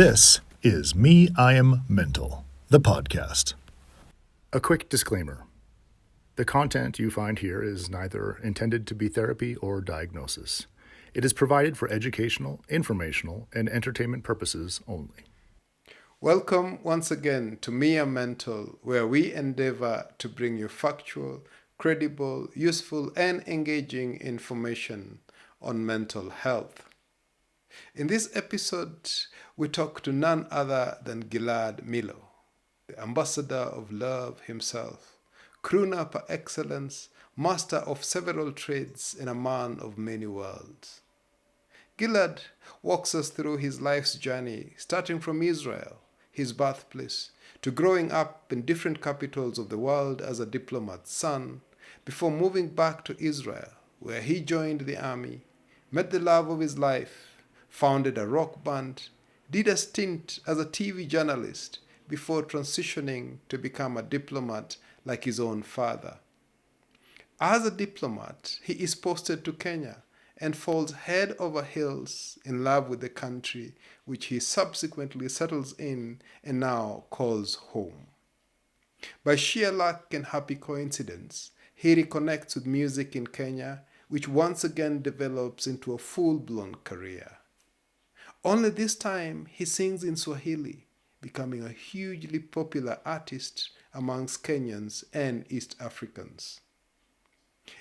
This is Me, I Am Mental, the podcast. A quick disclaimer. The content you find here is neither intended to be therapy or diagnosis. It is provided for educational, informational, and entertainment purposes only. Welcome once again to Me and Mental, where we endeavor to bring you factual, credible, useful, and engaging information on mental health. In this episode, we talk to none other than Gilad Millo, the ambassador of love himself, crooner par excellence, master of several trades, and a man of many worlds. Gilad walks us through his life's journey, starting from Israel, his birthplace, to growing up in different capitals of the world as a diplomat's son, before moving back to Israel, where he joined the army, met the love of his life, founded a rock band, did a stint as a TV journalist before transitioning to become a diplomat like his own father. As a diplomat, he is posted to Kenya and falls head over heels in love with the country, which he subsequently settles in and now calls home. By sheer luck and happy coincidence, he reconnects with music in Kenya, which once again develops into a full-blown career. Only this time, he sings in Swahili, becoming a hugely popular artist amongst Kenyans and East Africans.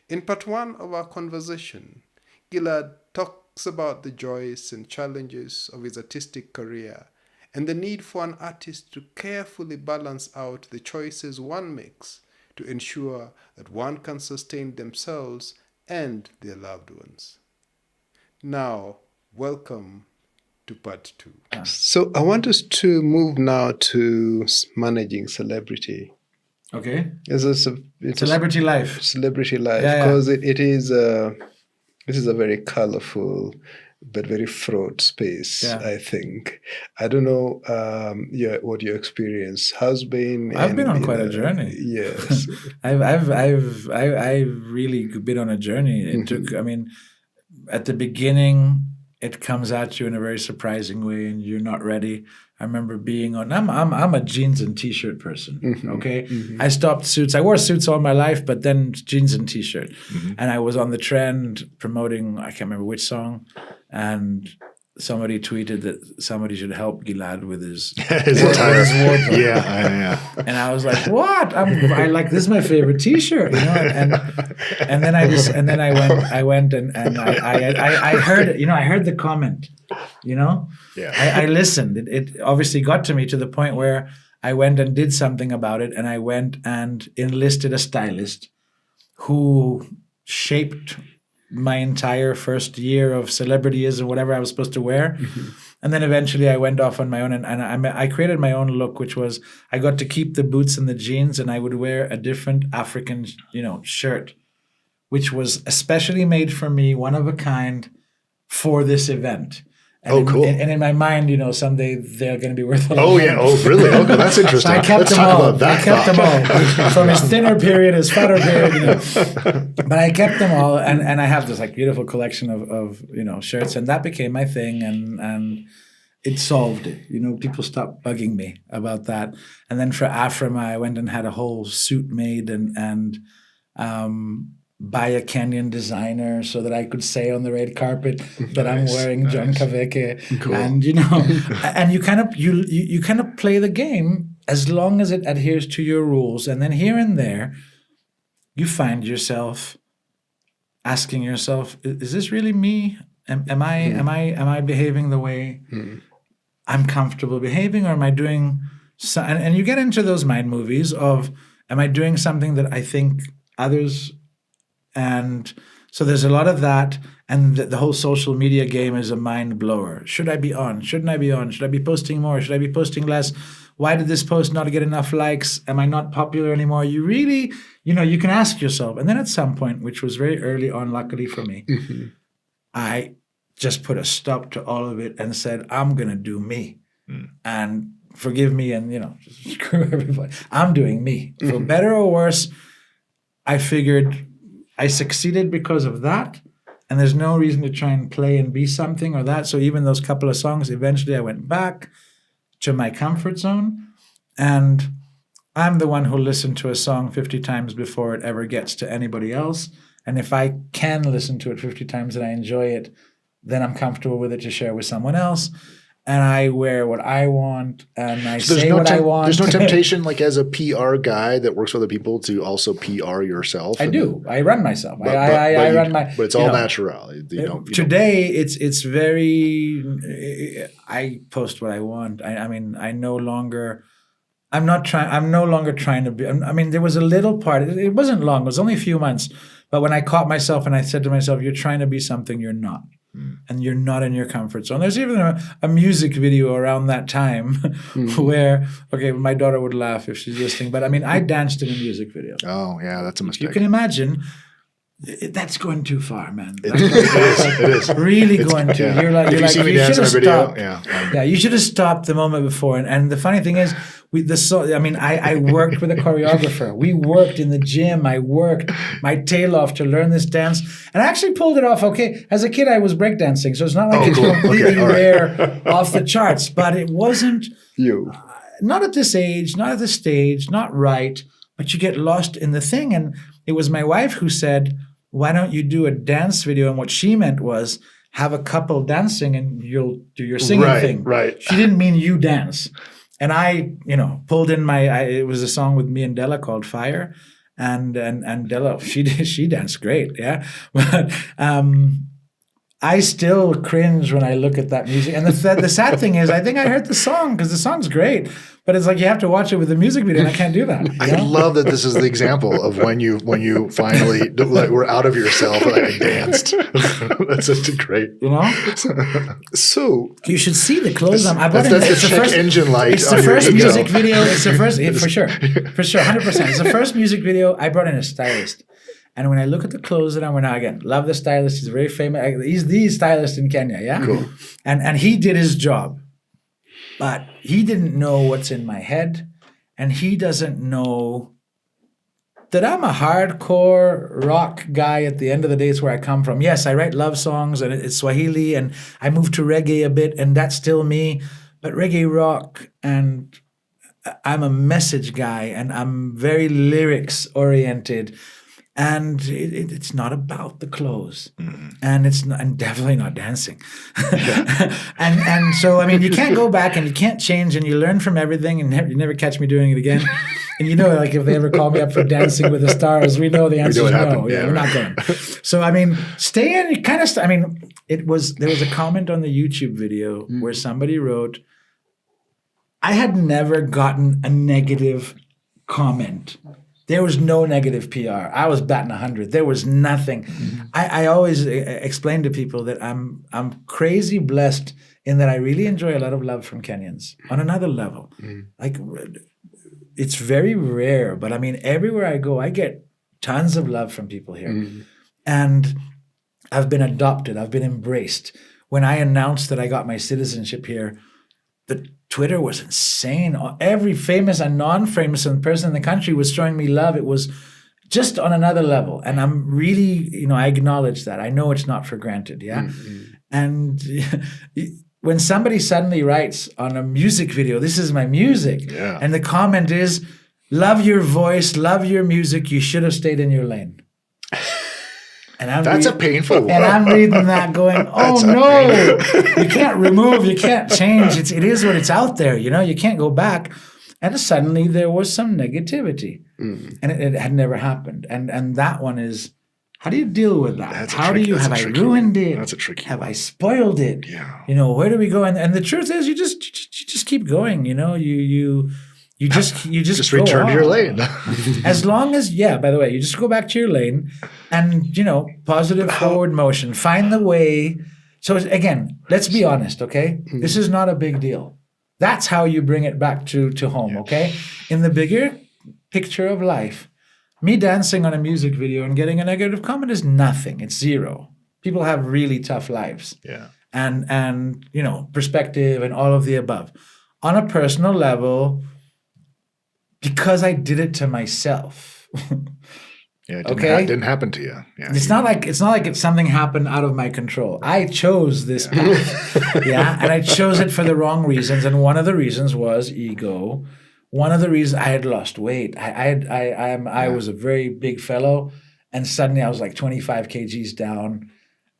In part one of our conversation, Gilad talks about the joys and challenges of his artistic career and the need for an artist to carefully balance out the choices one makes to ensure that one can sustain themselves and their loved ones. Now, welcome to part two. So I want us to move now to managing celebrity. Okay. Celebrity life. Celebrity life, Yeah. because it is a very colorful but very fraught space. Yeah. I think. I don't know what your experience has been. I've been on quite a journey. Yes. I've really been on a journey. It took. I mean, at the beginning, it comes at you in a very surprising way, and you're not ready. I remember being on. I'm a jeans and t-shirt person. Okay, I stopped suits. I wore suits all my life, but then jeans and t-shirt, and I was on the trend promoting. I can't remember which song, and somebody tweeted that somebody should help Gilad with his wardrobe. Yeah. And I was like, "What? I like this is my favorite T-shirt," you know. And then I went and I heard it. You know, I heard the comment. You know, Yeah. I listened. It obviously got to me to the point where I went and did something about it, and I went and enlisted a stylist who shaped my entire first year of celebrityism, whatever I was supposed to wear. And then eventually I went off on my own and I created my own look, which was I got to keep the boots and the jeans, and I would wear a different African, shirt, which was especially made for me, one of a kind, for this event. And cool. And in my mind, someday they're going to be worth a lot. Oh, yeah. Oh, really? Okay, that's interesting. So I kept Let's them talk all. about that. I kept them all from his thinner period, his fatter period. But I kept them all, and I have this beautiful collection of shirts, and that became my thing, and it solved it. People stopped bugging me about that, and then for Afrima, I went and had a whole suit made, and by a Kenyan designer so that I could say on the red carpet that I'm wearing John Kaveke. Cool. And and you kind of play the game as long as it adheres to your rules. And then here and there you find yourself asking yourself, is this really me? Am I behaving the way I'm comfortable behaving, or am I doing and you get into those mind movies of, am I doing something that I think others. And so there's a lot of that, and the whole social media game is a mind blower. Should I be on? Shouldn't I be on? Should I be posting more? Should I be posting less? Why did this post not get enough likes? Am I not popular anymore? You really, you can ask yourself. And then at some point, which was very early on, luckily for me, I just put a stop to all of it and said, I'm going to do me. And forgive me and, just screw everybody. I'm doing me. For better or worse, I figured I succeeded because of that, and there's no reason to try and play and be something or that. So even those couple of songs, eventually I went back to my comfort zone. And I'm the one who listened to a song 50 times before it ever gets to anybody else. And if I can listen to it 50 times and I enjoy it, then I'm comfortable with it to share with someone else. And I wear what I want, and I say what I want. There's no temptation, like as a PR guy that works with other people, to also PR yourself. I do. I run myself. But it's all natural. Today, it's very. I post what I want. I mean, I'm no longer trying to be. I mean, there was a little part. It wasn't long. It was only a few months. But when I caught myself and I said to myself, "You're trying to be something you're not." And you're not in your comfort zone. There's even a music video around that time where, okay, my daughter would laugh if she's listening, but I mean, I danced in a music video. Oh, yeah, that's a mistake. You can imagine, that's going too far, man. It is. Really going too. Yeah. You're like, you see me dance in a video, yeah, you should have stopped the moment before. And the funny thing is, I worked with a choreographer. We worked in the gym. I worked my tail off to learn this dance. And I actually pulled it off okay. As a kid, I was breakdancing, so it's not like it's completely rare off the charts. But it wasn't you. Not at this age, not at this stage, not right. But you get lost in the thing. And it was my wife who said, why don't you do a dance video? And what she meant was have a couple dancing and you'll do your singing thing. Right. She didn't mean you dance. And I, pulled in it was a song with me and Della called Fire. And Della, she danced great, yeah. But I still cringe when I look at that music. And the sad thing is, I think I heard the song because the song's great. But it's like you have to watch it with the music video, and I can't do that. I love that this is the example of when you finally were out of yourself and I danced. That's such a great, So you should see the clothes. That's the check engine light. It's the first music video. It's the first for sure, 100%. It's the first music video. I brought in a stylist. And when I look at the clothes that I'm wearing now, again, love the stylist. He's very famous. He's the stylist in Kenya, yeah? Cool. And he did his job. But he didn't know what's in my head. And he doesn't know that I'm a hardcore rock guy at the end of the day. It's where I come from. Yes, I write love songs and it's Swahili. And I moved to reggae a bit and that's still me. But reggae rock, and I'm a message guy and I'm very lyrics oriented. And it's not about the clothes, and and definitely not dancing. and so, I mean, you can't go back and you can't change, and you learn from everything, and you never catch me doing it again. And like if they ever call me up for Dancing with the Stars, we know the answer is no. Yeah, we're not going. So, I mean, stay in. You kind of. There was a comment on the YouTube video where somebody wrote, "I had never gotten a negative comment." There was no negative PR. I was batting 100. There was nothing. I always explain to people that I'm crazy blessed in that I really enjoy a lot of love from Kenyans on another level. Like, it's very rare, but I mean, everywhere I go, I get tons of love from people here. And I've been adopted. I've been embraced. When I announced that I got my citizenship here, the Twitter was insane. Every famous and non-famous person in the country was showing me love. It was just on another level. And I'm really, I acknowledge that. I know it's not for granted, yeah? And when somebody suddenly writes on a music video, this is my music, and the comment is, love your voice, love your music, you should have stayed in your lane. And that's a painful one. And I'm reading that going, oh no, you can't remove, you can't change. It is what it's out there, you can't go back. And suddenly there was some negativity. And it had never happened. And that one is, how do you deal with that? Have I ruined it? That's a tricky Have I spoiled it? Yeah. Where do we go? And the truth is you just keep going, You just return to your lane. As long as, by the way, you just go back to your lane and, positive forward motion. Find the way. So again, let's be honest, okay? This is not a big deal. That's how you bring it back to home, okay? In the bigger picture of life, me dancing on a music video and getting a negative comment is nothing. It's zero. People have really tough lives. Yeah. And perspective and all of the above. On a personal level, because I did it to myself, Yeah, it Okay? didn't happen to you. Yeah, It's not like it's something happened out of my control. I chose this path, and I chose it for the wrong reasons. And one of the reasons was ego. One of the reasons I had lost weight. I was a very big fellow, and suddenly I was like 25 kgs down.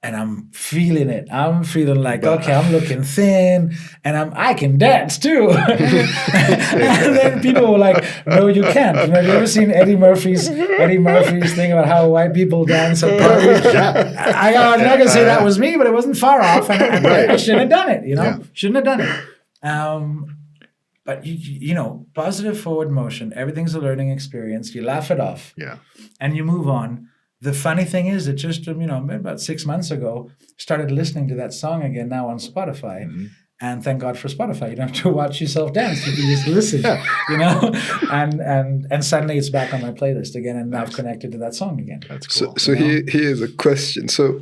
And I'm feeling it. I'm feeling like, okay, I'm looking thin, and I can dance too. And then people were like, no, you can't. Have you ever seen Eddie Murphy's thing about how white people dance at parties? I'm not going to say that was me, but it wasn't far off, and I shouldn't have done it. Shouldn't have done it. But positive forward motion. Everything's a learning experience. You laugh it off, and you move on. The funny thing is that just, about 6 months ago, started listening to that song again now on Spotify. Mm-hmm. And thank God for Spotify. You don't have to watch yourself dance. You can just listen, And suddenly it's back on my playlist again. And now I've connected to that song again. That's cool. So here's a question. So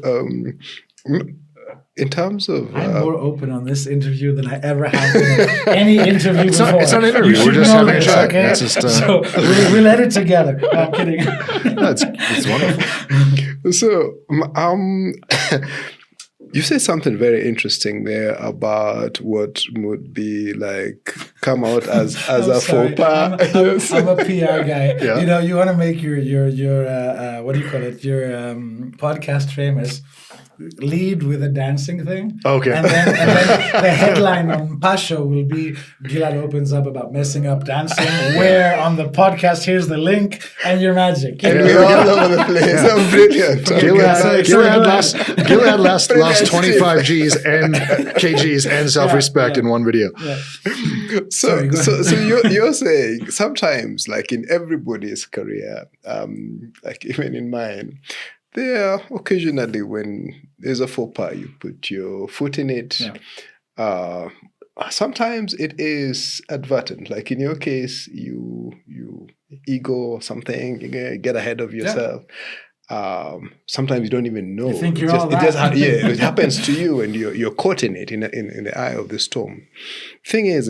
in terms of... I'm more open on this interview than I ever have been in any interview before. It's not an interview. We're just having a chat. Okay? So we'll let it together. No, I'm kidding. It's wonderful. So, you said something very interesting there about what would be like come out as a faux pas. I'm a PR guy. Yeah. You want to make your what do you call it? Your podcast famous. Lead with a dancing thing. Okay. And then the headline on Pasho will be Gilad opens up about messing up dancing. Where on the podcast, here's the link, and your magic. And we're all over the place. I'm brilliant. Gilad lost 25 G's and kgs and self-respect in one video. Yeah. So you're saying sometimes, like in everybody's career, like even in mine, there occasionally when there's a faux pas, you put your foot in it. Yeah. Sometimes it is advertent. Like in your case, you ego or something, you get ahead of yourself. Yeah. Sometimes you don't even know. You think you're all that. It happens to you, and you're caught in it in the eye of the storm. Thing is,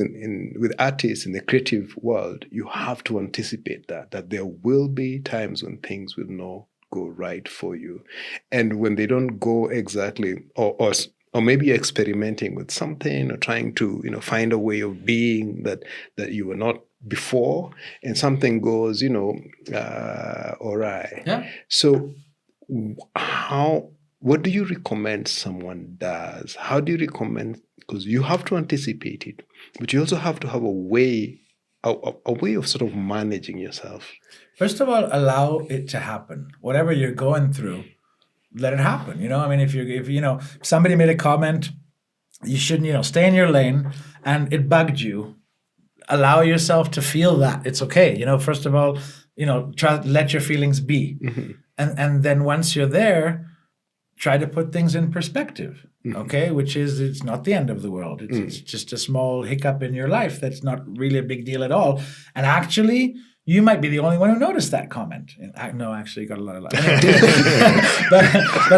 with artists in the creative world, you have to anticipate that there will be times when things will not go right for you, and when they don't go exactly, or maybe experimenting with something or trying to find a way of being that you were not before, and something goes awry. Yeah. So what do you recommend someone does? How do you recommend, because you have to anticipate it, but you also have to have a way of sort of managing yourself? First of all, allow it to happen. Whatever you're going through, let it happen. If somebody made a comment, you shouldn't, stay in your lane, and it bugged you. Allow yourself to feel that. It's okay. First of all, try let your feelings be. Mm-hmm. And then once you're there, try to put things in perspective. Mm-hmm. Okay, which is it's not the end of the world. It's just a small hiccup in your life that's not really a big deal at all. And actually, you might be the only one who noticed that comment. No, actually, you got a lot of love. but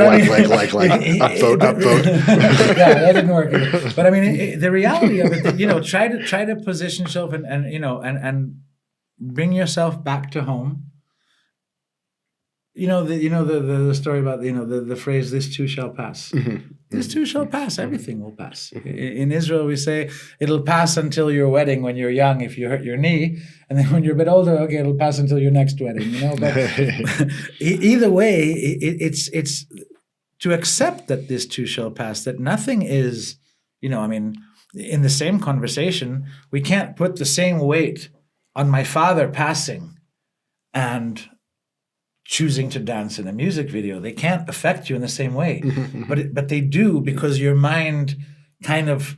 I mean, upvote. Yeah, that didn't work either. But I mean, the reality of it, try to position yourself and bring yourself back to home. The story about the phrase "this too shall pass." Mm-hmm. This too shall pass. Everything will pass. Mm-hmm. In Israel, we say it'll pass until your wedding when you're young if you hurt your knee, and then when you're a bit older, okay, it'll pass until your next wedding. But either way, it's to accept that this too shall pass. That nothing is, in the same conversation, we can't put the same weight on my father passing and choosing to dance in a music video. They can't affect you in the same way, but they do, because your mind kind of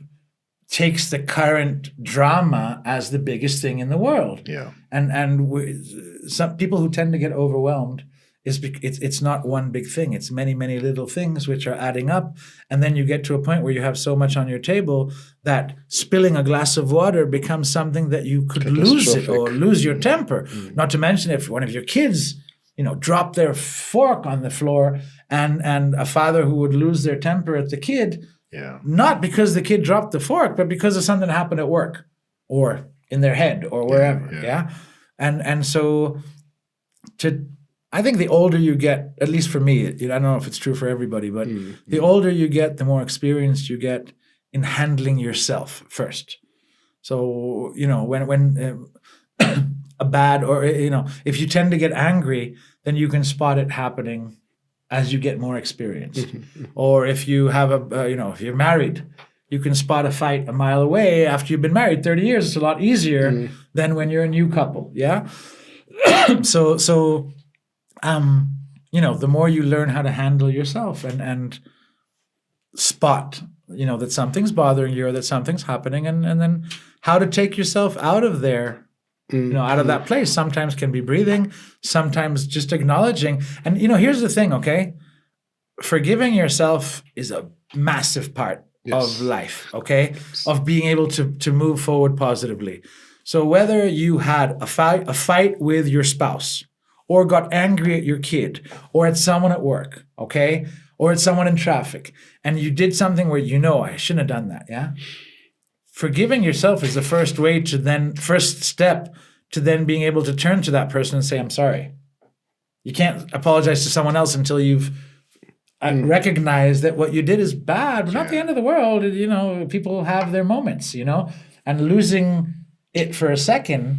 takes the current drama as the biggest thing in the world. Yeah, and some people who tend to get overwhelmed it's not one big thing. It's many, many little things which are adding up, and then you get to a point where you have so much on your table that spilling a glass of water becomes something that you could lose it or lose your temper. Not to mention if one of your kids drop their fork on the floor, and a father who would lose their temper at the kid, not because the kid dropped the fork, but because of something that happened at work or in their head or wherever. And so to I think the older you get, at least for me, I don't know if it's true for everybody, but the older you get, the more experienced you get in handling yourself first. So, when a bad, or, if you tend to get angry, then you can spot it happening as you get more experience. Or if you have if you're married, you can spot a fight a mile away after you've been married 30 years. It's a lot easier than when you're a new couple. Yeah. So, the more you learn how to handle yourself and spot, that something's bothering you or that something's happening, and then how to take yourself out of there, out of that place. Sometimes can be breathing, sometimes just acknowledging. And, here's the thing, okay? Forgiving yourself is a massive part of life, okay? Of being able to move forward positively. So whether you had a fight with your spouse, or got angry at your kid, or at someone at work, okay? Or at someone in traffic, and you did something where I shouldn't have done that, yeah? Forgiving yourself is the first step to then being able to turn to that person and say, I'm sorry. You can't apologize to someone else until you've recognized that what you did is bad, but not the end of the world. People have their moments, and losing it for a second,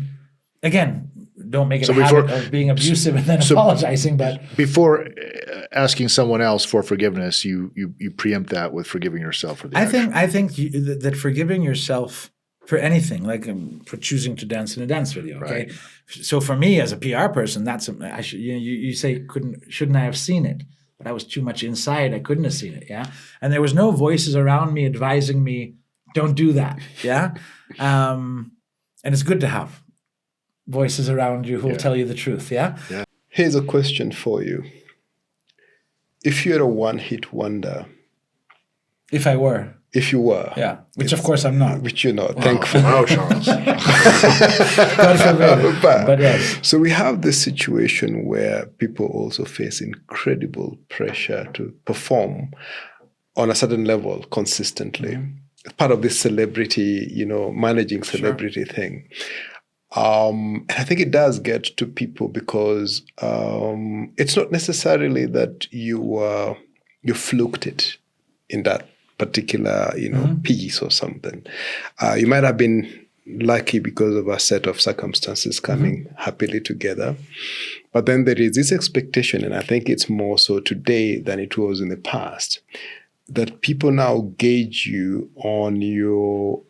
again, don't make it a habit of being abusive and then apologizing. But before asking someone else for forgiveness, you preempt that with forgiving yourself for the action. I think that forgiving yourself for anything, like for choosing to dance in a dance video. Okay, right. So for me as a PR person, that's you say shouldn't I have seen it? But I was too much inside. I couldn't have seen it. Yeah, and there was no voices around me advising me, don't do that. Yeah, and it's good to have voices around you who will tell you the truth, yeah? Here's a question for you. If you're a one-hit wonder... If I were. If you were. Yeah, which of course I'm not. Which you're not, thankfully. Wow, Charles. God forbid. But yes. So we have this situation where people also face incredible pressure to perform on a certain level consistently. Part of this celebrity, managing celebrity thing. And I think it does get to people because it's not necessarily that you fluked it in that particular, piece or something. You might have been lucky because of a set of circumstances coming happily together. But then there is this expectation, and I think it's more so today than it was in the past, that people now gauge you on your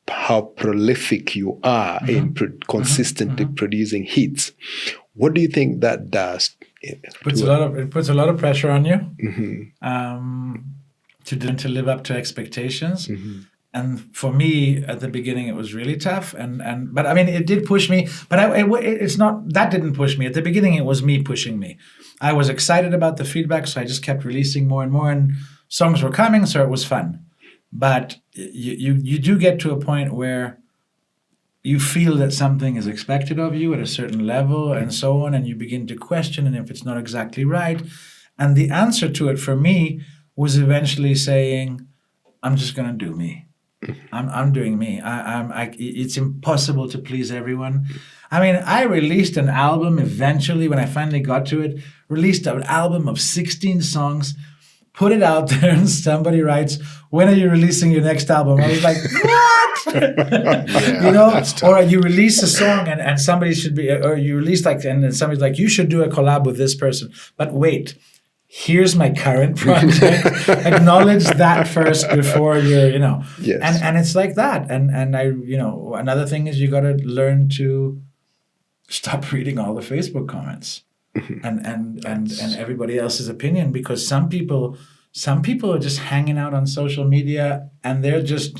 how prolific you are in consistently producing hits. What do you think that does? It puts a lot of pressure on you to live up to expectations. And for me, at the beginning, it was really tough. But I mean, it did push me. But it's not that didn't push me. At the beginning, it was me pushing me. I was excited about the feedback, so I just kept releasing more and more, and songs were coming, so it was fun. But you do get to a point where you feel that something is expected of you at a certain level and so on, and you begin to question and if it's not exactly right. And the answer to it for me was eventually saying, I'm just going to do me. I'm doing me. It's impossible to please everyone. I mean, I released an album eventually when I finally got to it, released an album of 16 songs, put it out there, and somebody writes, when are you releasing your next album? I was like, what? Or you release a song and somebody should be, or you release and then somebody's like, you should do a collab with this person. But wait, here's my current project. Acknowledge that first before you're, Yes. And it's like that. And I, another thing is you got to learn to stop reading all the Facebook comments. And everybody else's opinion, because some people are just hanging out on social media and they just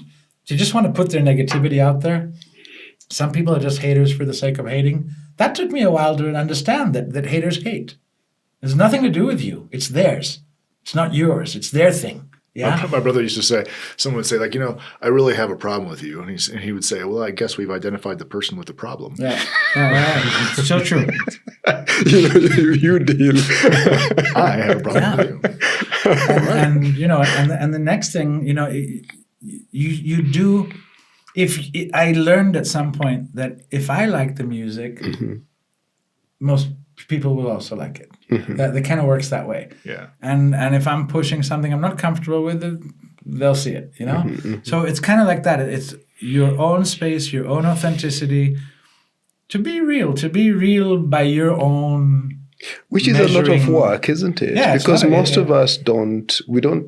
want to put their negativity out there. Some people are just haters for the sake of hating. That took me a while to understand that haters hate. There's nothing to do with you. It's theirs. It's not yours. It's their thing. Yeah. My brother used to say, someone would say, like, I really have a problem with you. And he would say, well, I guess we've identified the person with the problem. Yeah. It's so true. You deal. I have a problem with you. And the next thing, you do, I learned at some point that if I like the music, most people will also like it. That kind of works that way. Yeah. And if I'm pushing something I'm not comfortable with, they'll see it, you know? So it's kind of like that. It's your own space, your own authenticity, to be real by your own. Which is a lot of work, isn't it? Yeah, because most of us don't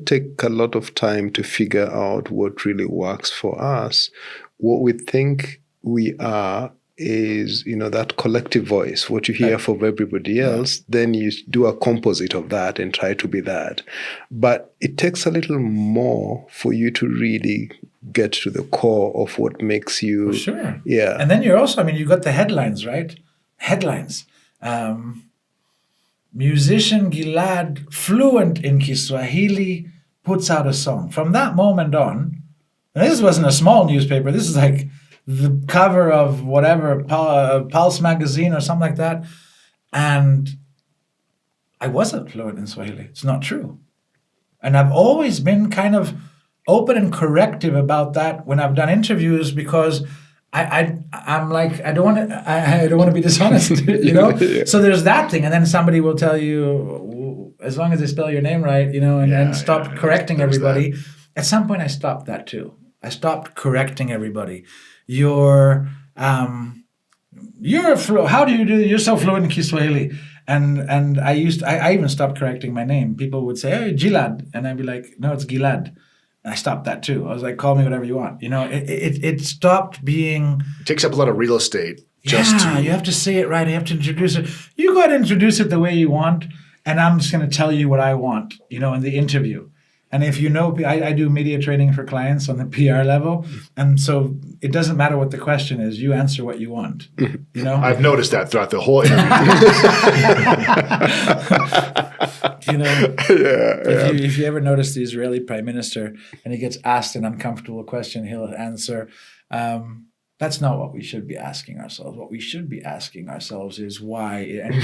take a lot of time to figure out what really works for us. What we think we are is, that collective voice, what you hear from everybody else, then you do a composite of that and try to be that. But it takes a little more for you to really get to the core of what makes you. For sure. Yeah. And then you're also, you got the headlines, right? Headlines. Musician Gilad, fluent in Kiswahili, puts out a song. From that moment on, and this wasn't a small newspaper, this is like the cover of whatever, Pulse magazine or something like that. And I wasn't fluent in Swahili. It's not true. And I've always been kind of open and corrective about that when I've done interviews, because I'm like, I don't want to be dishonest, Yeah. So there's that thing. And then somebody will tell you, as long as they spell your name right, and stop correcting everybody. At some point I stopped that too. I stopped correcting everybody. You're how do you do? You're so fluent in Kiswahili, and I even stopped correcting my name. People would say, "Hey, Gilad," and I'd be like, "No, it's Gilad." And I stopped that too. I was like, "Call me whatever you want." It stopped being. It takes up a lot of real estate. You have to say it right. You have to introduce it. You go ahead and introduce it the way you want, and I'm just going to tell you what I want. In the interview. And if I do media training for clients on the PR level, and so it doesn't matter what the question is, you answer what you want. I've noticed that throughout the whole interview. If you ever notice the Israeli prime minister and he gets asked an uncomfortable question, he'll answer, that's not what we should be asking ourselves. What we should be asking ourselves is why. And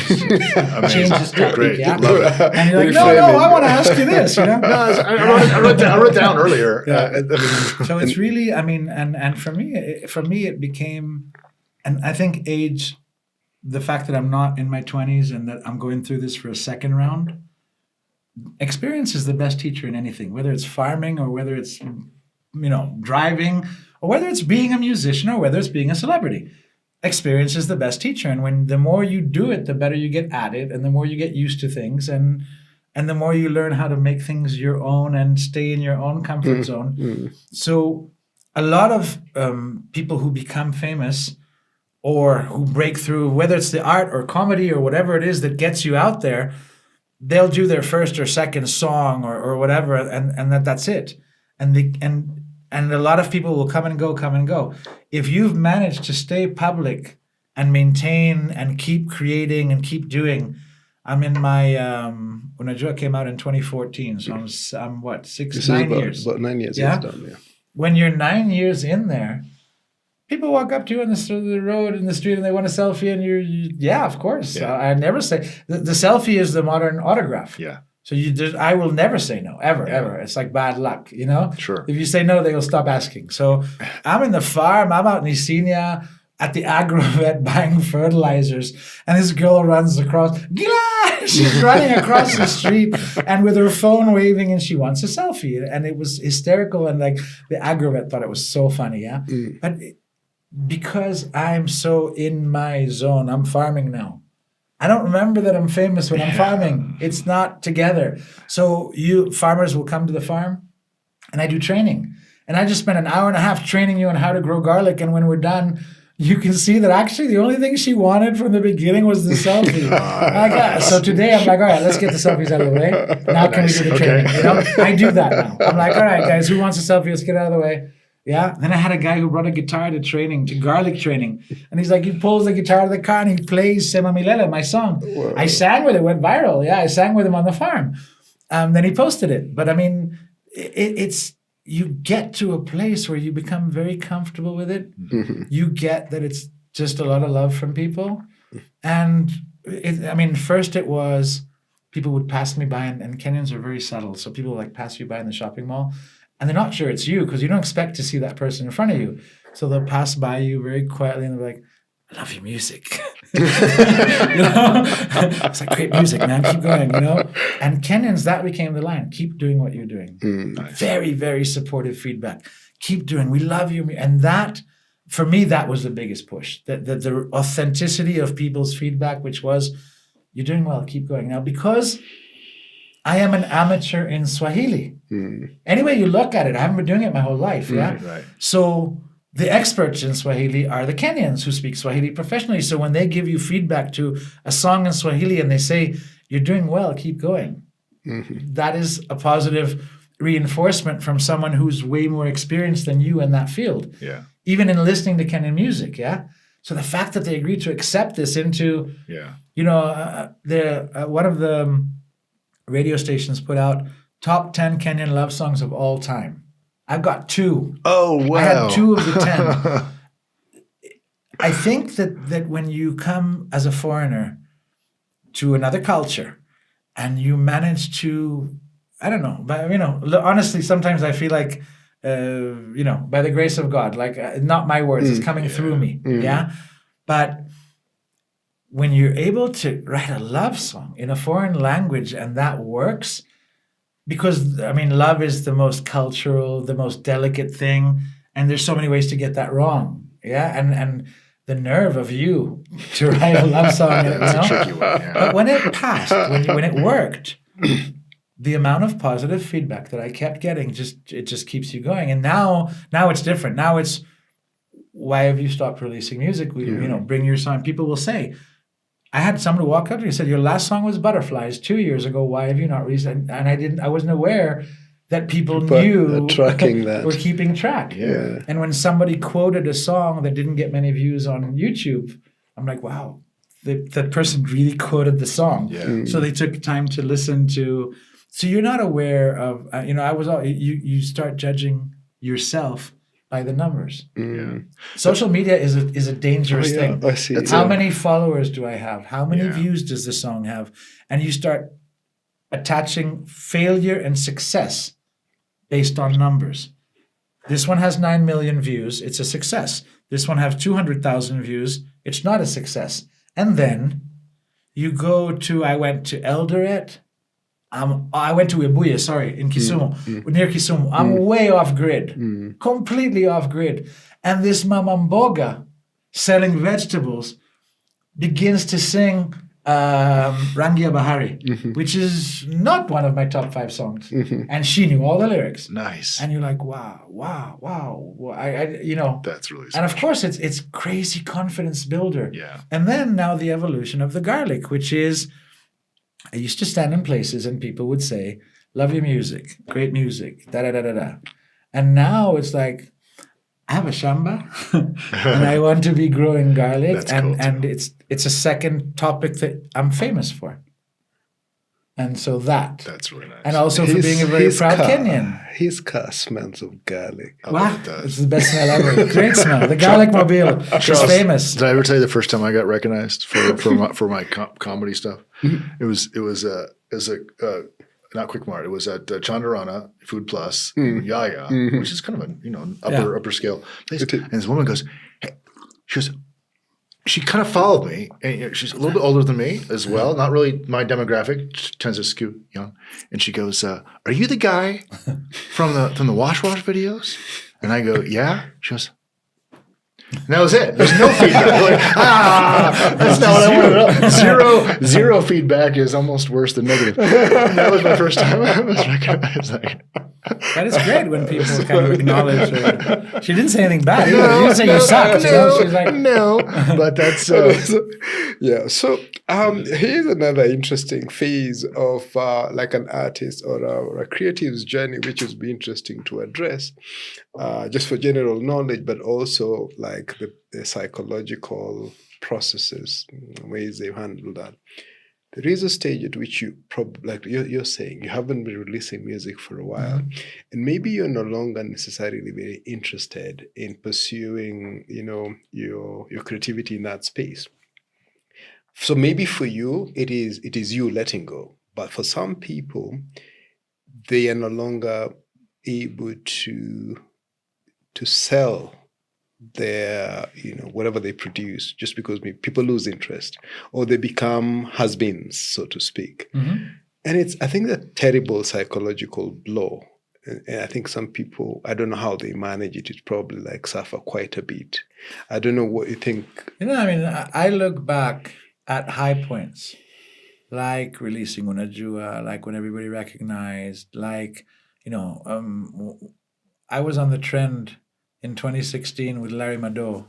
changes topic. Great. Yeah? Love it. And you're like, no, I want to ask you this. No, I wrote down earlier. Yeah. So it's really, and for me, it became, and I think age, the fact that I'm not in my 20s and that I'm going through this for a second round, experience is the best teacher in anything, whether it's farming or whether it's, driving, or whether it's being a musician or whether it's being a celebrity. Experience is the best teacher. And the more you do it, the better you get at it, and the more you get used to things, and the more you learn how to make things your own and stay in your own comfort zone. So a lot of people who become famous or who break through, whether it's the art or comedy or whatever it is that gets you out there, they'll do their first or second song or whatever, and that's it. And a lot of people will come and go. If you've managed to stay public and maintain and keep creating and keep doing, I'm in my Unajua came out in 2014, so I'm what, 9 years? About 9 years. Yeah? Done, yeah. When you're 9 years in there, people walk up to you on the road, in the street, and they want a selfie, and yeah, of course. Yeah. I never say the selfie is the modern autograph. Yeah. So I will never say no, ever. It's like bad luck, Sure. If you say no, they will stop asking. So I'm in the farm. I'm out in Isinia at the agrovet buying fertilizers, and this girl runs across. Gilad! She's running across the street and with her phone waving, and she wants a selfie. And it was hysterical, and like the agrovet thought it was so funny, yeah. But because I'm so in my zone, I'm farming now. I don't remember that I'm famous when I'm farming. It's not together. So farmers will come to the farm, and I do training. And I just spent an hour and a half training you on how to grow garlic. And when we're done, you can see that actually the only thing she wanted from the beginning was the selfie. So today I'm like, all right, let's get the selfies out of the way. Now can we do the training? I do that now. I'm like, all right, guys, who wants a selfie? Let's get it out of the way. Yeah. Then I had a guy who brought a guitar to garlic training. And he's like, he pulls the guitar out of the car and he plays Sema Milele, my song. Whoa. I sang with it, went viral. Yeah, I sang with him on the farm. Then he posted it. But it's you get to a place where you become very comfortable with it. Mm-hmm. You get that it's just a lot of love from people. And first it was people would pass me by, and Kenyans are very subtle. So people like pass you by in the shopping mall, and they're not sure it's you because you don't expect to see that person in front of you. So they'll pass by you very quietly and they're like, I love your music. It's like, great music, man. Keep going, And Kenyans, that became the line. Keep doing what you're doing. Nice. Very, very supportive feedback. Keep doing. We love you. And that, for me, that was the biggest push. The authenticity of people's feedback, which was, you're doing well, keep going. Now, because I am an amateur in Swahili. Any way you look at it, I haven't been doing it my whole life. Yeah. Right. So the experts in Swahili are the Kenyans who speak Swahili professionally. So when they give you feedback to a song in Swahili and they say, you're doing well, keep going. That is a positive reinforcement from someone who's way more experienced than you in that field. Yeah. Even in listening to Kenyan music, yeah? So the fact that they agreed to accept this into, one of the radio stations put out top 10 Kenyan love songs of all time. I've got 2. Oh, wow. I had 2 of the 10. I think that when you come as a foreigner to another culture and you manage to, I don't know, but honestly, sometimes I feel like, by the grace of God, like not my words, it's coming through me. Yeah. But when you're able to write a love song in a foreign language and that works, because love is the most cultural, the most delicate thing, and there's so many ways to get that wrong. Yeah, and the nerve of you to write a love song, That's a tricky one. Yeah. But when it passed, when it worked, the amount of positive feedback that I kept getting it just keeps you going. And now it's different. Now it's, why have you stopped releasing music? Bring your song. People will say, I had someone walk up to me and said, your last song was Butterflies 2 years ago. Why have you not released it? And I wasn't aware that people knew tracking that. were keeping track. Yeah. And when somebody quoted a song that didn't get many views on YouTube, I'm like, wow, that person really quoted the song. Yeah. So they took time to listen to. So you're not aware of, you start judging yourself by the numbers. Yeah. Social media is a dangerous thing. I see. How many followers do I have? How many views does the song have? And you start attaching failure and success based on numbers. This one has 9 million views. It's a success. This one has 200,000 views. It's not a success. And then you go to, I went to Eldoret. I went to Webuye, in Kisumu, near Kisumu. I'm way off grid, completely off grid. And this Mama Mboga selling vegetables begins to sing Rangia Bahari, which is not one of my top 5 songs. And she knew all the lyrics. Nice. And you're like, wow. That's really special. And of course, it's crazy confidence builder. Yeah. And then now the evolution of the garlic, which is, I used to stand in places and people would say, love your music, great music, da-da-da-da-da. And now it's like, I have a shamba and I want to be growing garlic. That's cool, and it's a second topic that I'm famous for. And so that's really nice. And also for being a very proud Kenyan. His car smells of garlic. Wow, it's the best smell ever. Great smell. The garlic mobile is famous. Did I ever tell you the first time I got recognized for my comedy stuff? It was not Quick Mart. It was at Chandarana Food Plus, Yaya, which is kind of an upper scale place. And this woman goes, "Hey," she kind of followed me, and she's a little bit older than me as well. Not really my demographic, tends to skew young. And she goes, "Are you the guy from the Wash videos?" And I go, "Yeah." She goes, and that was it. There's no feedback. Like, that's not what I wanted to know. Zero feedback is almost worse than negative. And that was my first time I was recognized. That is great when people kind of acknowledge her. She didn't say anything bad. She didn't say you suck. She's like, no. But that's yeah. So here's another interesting phase of like an artist or a creative's journey, which would be interesting to address, just for general knowledge, but also like the psychological processes, ways they handle that. There is a stage at which you probably, like you're saying, you haven't been releasing music for a while, and maybe you're no longer necessarily very interested in pursuing, your creativity in that space. So maybe for you, it is you letting go. But for some people, they are no longer able to sell their, whatever they produce, just because people lose interest or they become has-beens, so to speak. And I think, a terrible psychological blow. And I think some people, I don't know how they manage it. It's probably like suffer quite a bit. I don't know what you think. I look back at high points, like releasing Unajua, like when everybody recognized, like, I was on the trend in 2016 with Larry Mado,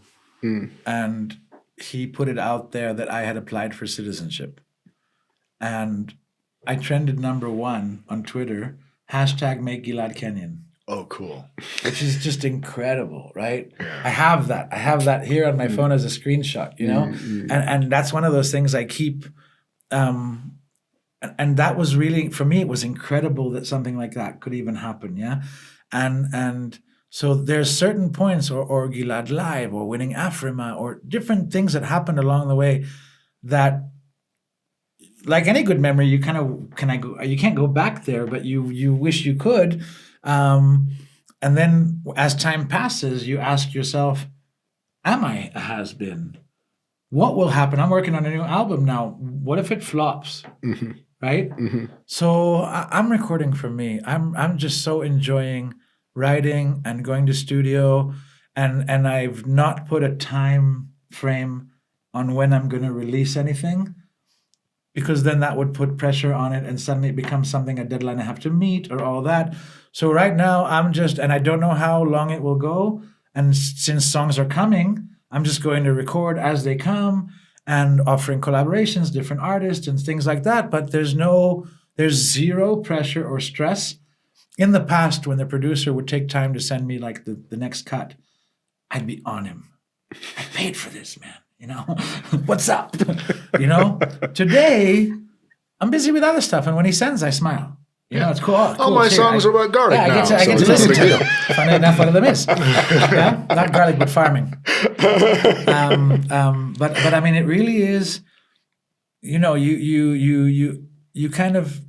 and he put it out there that I had applied for citizenship. And I trended #1 on Twitter, #Make Gilad Kenyan. Oh, cool. Which is just incredible, right? Yeah. I have that here on my phone as a screenshot, And that's one of those things I keep. And that was really, for me, it was incredible that something like that could even happen, yeah? And so there's certain points, or Gilad Live, or winning Afrima, or different things that happened along the way that, like any good memory, you you can't go back there, but you wish you could. And then as time passes, you ask yourself, am I a has-been? What will happen? I'm working on a new album now. What if it flops? Right? So I'm recording for me. I'm just so enjoying writing and going to studio, and I've not put a time frame on when I'm going to release anything, because then that would put pressure on it and suddenly it becomes something, a deadline I have to meet or all that. So right now and I don't know how long it will go. And since songs are coming, I'm just going to record as they come and offering collaborations, different artists and things like that. But there's zero pressure or stress. In the past, when the producer would take time to send me like the next cut, I'd be on him. I paid for this, man. What's up? Today, I'm busy with other stuff. And when he sends, I smile. It's cool. Oh, cool. All my songs are about garlic now. I get to listen to it. Funny enough, one of them is. Yeah? Not garlic, but farming. But I mean, it really is, you kind of,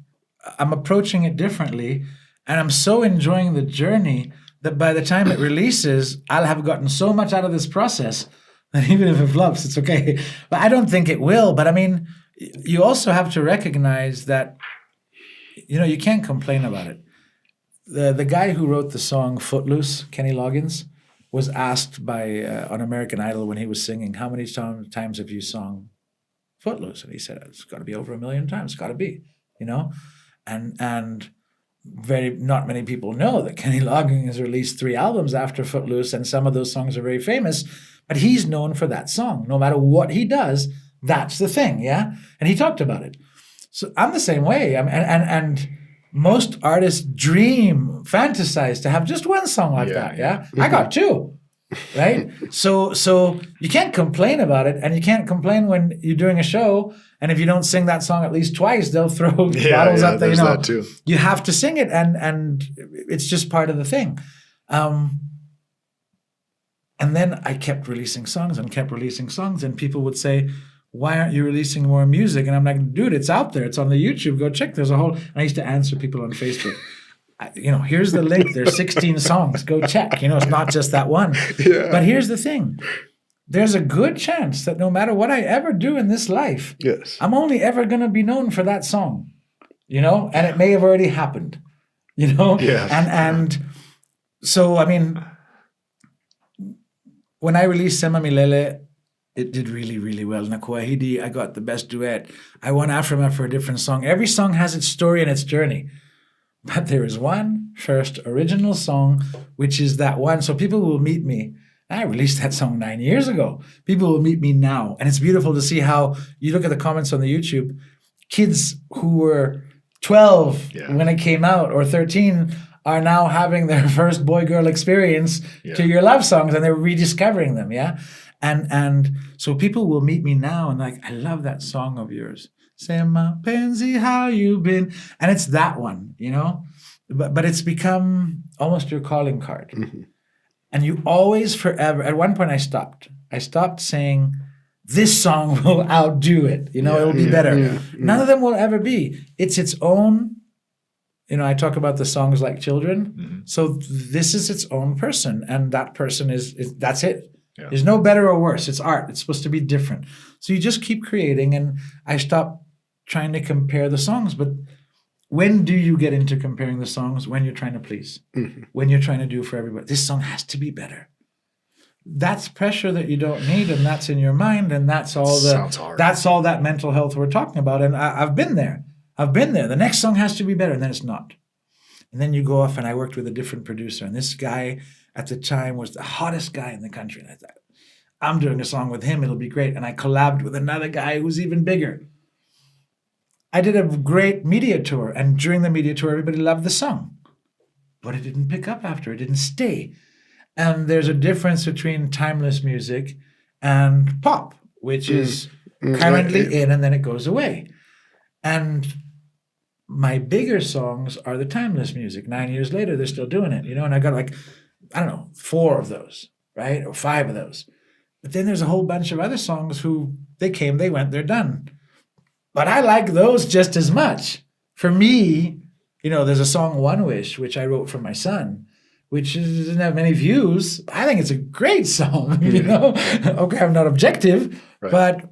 I'm approaching it differently. And I'm so enjoying the journey that by the time it releases, I'll have gotten so much out of this process that even if it flops, it's okay. But I don't think it will. But I mean, you also have to recognize that, you can't complain about it. The guy who wrote the song Footloose, Kenny Loggins, was asked by on American Idol when he was singing, how many times have you sung Footloose? And he said, it's got to be over 1 million times. It's got to be, and not many people know that Kenny Loggins has released 3 albums after Footloose, and some of those songs are very famous, but he's known for that song. No matter what he does, that's the thing, yeah? And he talked about it. So I'm the same way. And most artists fantasize to have just one song like that, yeah? I got 2, right? So you can't complain about it, and you can't complain when you're doing a show, and if you don't sing that song at least twice, they'll throw bottles up there. That too. You have to sing it, and it's just part of the thing. And then I kept releasing songs, and people would say, why aren't you releasing more music? And I'm like, dude, it's out there. It's on the YouTube. Go check. There's a whole... And I used to answer people on Facebook. Here's the link. There's 16 songs. Go check. It's not just that one. Yeah. But here's the thing. There's a good chance that no matter what I ever do in this life, yes, I'm only ever going to be known for that song, and it may have already happened, Yes. And so, I mean, when I released Sema Milele, it did really, really well. Nakuahidi, I got the best duet. I won Afrima for a different song. Every song has its story and its journey. But there is one first original song, which is that one. So people will meet me. I released that song 9 years ago. People will meet me now. And it's beautiful to see how you look at the comments on the YouTube, kids who were 12 when it came out, or 13, are now having their first boy-girl experience to your love songs, and they're rediscovering them, yeah? And so people will meet me now and like, I love that song of yours. Sema Penzi, how you been? And it's that one, But it's become almost your calling card. Mm-hmm. And you always forever, at one point I stopped saying, this song will outdo it, it'll be better. Yeah. None of them will ever be. It's its own, I talk about the songs like children. Mm-hmm. So this is its own person, and that person is that's it. Yeah. There's no better or worse. It's art. It's supposed to be different. So you just keep creating, and I stopped trying to compare the songs. But when do you get into comparing the songs? When you're trying to please. When you're trying to do for everybody. This song has to be better. That's pressure that you don't need, and that's in your mind, and that's all Sounds hard. that's all that mental health we're talking about. And I've been there. The next song has to be better, and then it's not. And then you go off, and I worked with a different producer, and this guy at the time was the hottest guy in the country. And I thought, I'm doing a song with him, it'll be great. And I collabed with another guy who's even bigger. I did a great media tour, and during the media tour, everybody loved the song. But it didn't pick up after, it didn't stay. And there's a difference between timeless music and pop, which is currently in and then it goes away. And my bigger songs are the timeless music. 9 years later, they're still doing it, and I got like, I don't know, 4 of those, right? Or 5 of those. But then there's a whole bunch of other songs who they came, they went, they're done. But I like those just as much. For me, there's a song, One Wish, which I wrote for my son, which doesn't have many views. I think it's a great song, Okay, I'm not objective, Right. but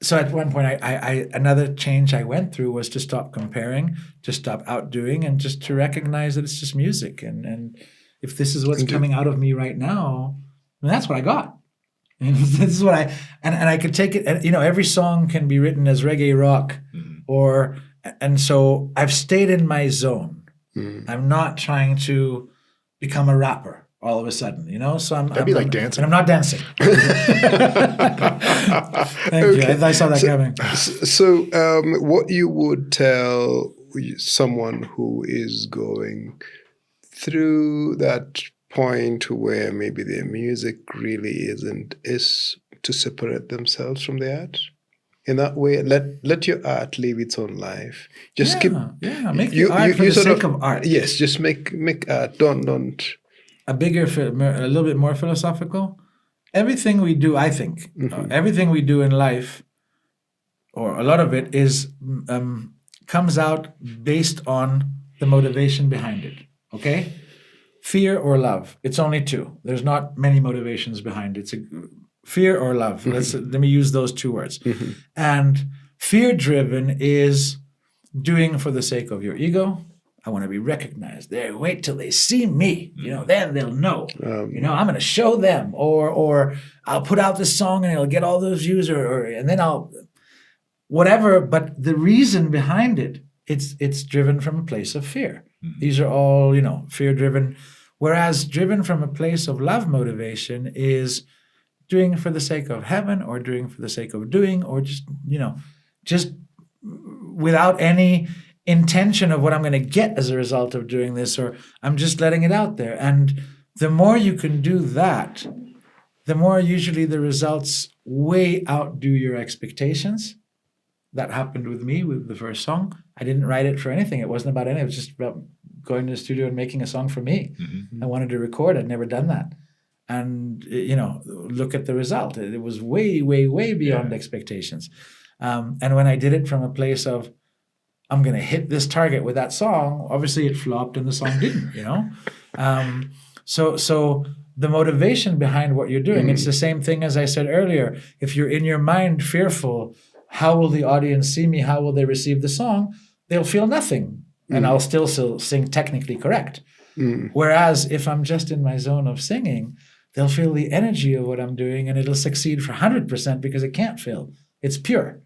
so at one point, I another change I went through was to stop comparing, to stop outdoing, and just to recognize that it's just music. And if this is what's coming out of me right now, then that's what I got. And this is what and I could take it. And, every song can be written as reggae rock, and so I've stayed in my zone. I'm not trying to become a rapper all of a sudden, So That'd be like dancing. And I'm not dancing. Thank you. I saw that coming. So, what you would tell someone who is going through that point where maybe their music really is to separate themselves from the art? In that way, let your art live its own life. Just make art for the sake of art. Yes, just make art. Don't. A little bit more philosophical. Everything we do, I think, everything we do in life, or a lot of it, is comes out based on the motivation behind it. Okay, fear or love. It's only 2. There's not many motivations behind it. It's fear or love. Let me use those 2 words. And fear-driven is doing for the sake of your ego. I want to be recognized. Wait till they see me. Then they'll know. I'm going to show them, or I'll put out this song and it'll get all those views, and then I'll whatever. But the reason behind it, it's driven from a place of fear. These are all fear-driven. Whereas driven from a place of love motivation is doing for the sake of heaven, or doing for the sake of doing, or just without any intention of what I'm going to get as a result of doing this, or I'm just letting it out there. And the more you can do that, the more usually the results way outdo your expectations. That happened with me with the first song. I didn't write it for anything. It wasn't about anything. It was just about going to the studio and making a song for me. I wanted to record. I'd never done that. And, look at the result. It was way, way, way beyond expectations. And when I did it from a place of, I'm going to hit this target with that song, obviously it flopped and the song didn't, So the motivation behind what you're doing, it's the same thing as I said earlier. If you're in your mind fearful, how will the audience see me? How will they receive the song? They'll feel nothing. And I'll still sing technically correct. Whereas if I'm just in my zone of singing, they'll feel the energy of what I'm doing, and it'll succeed for 100% because it can't fail. It's pure.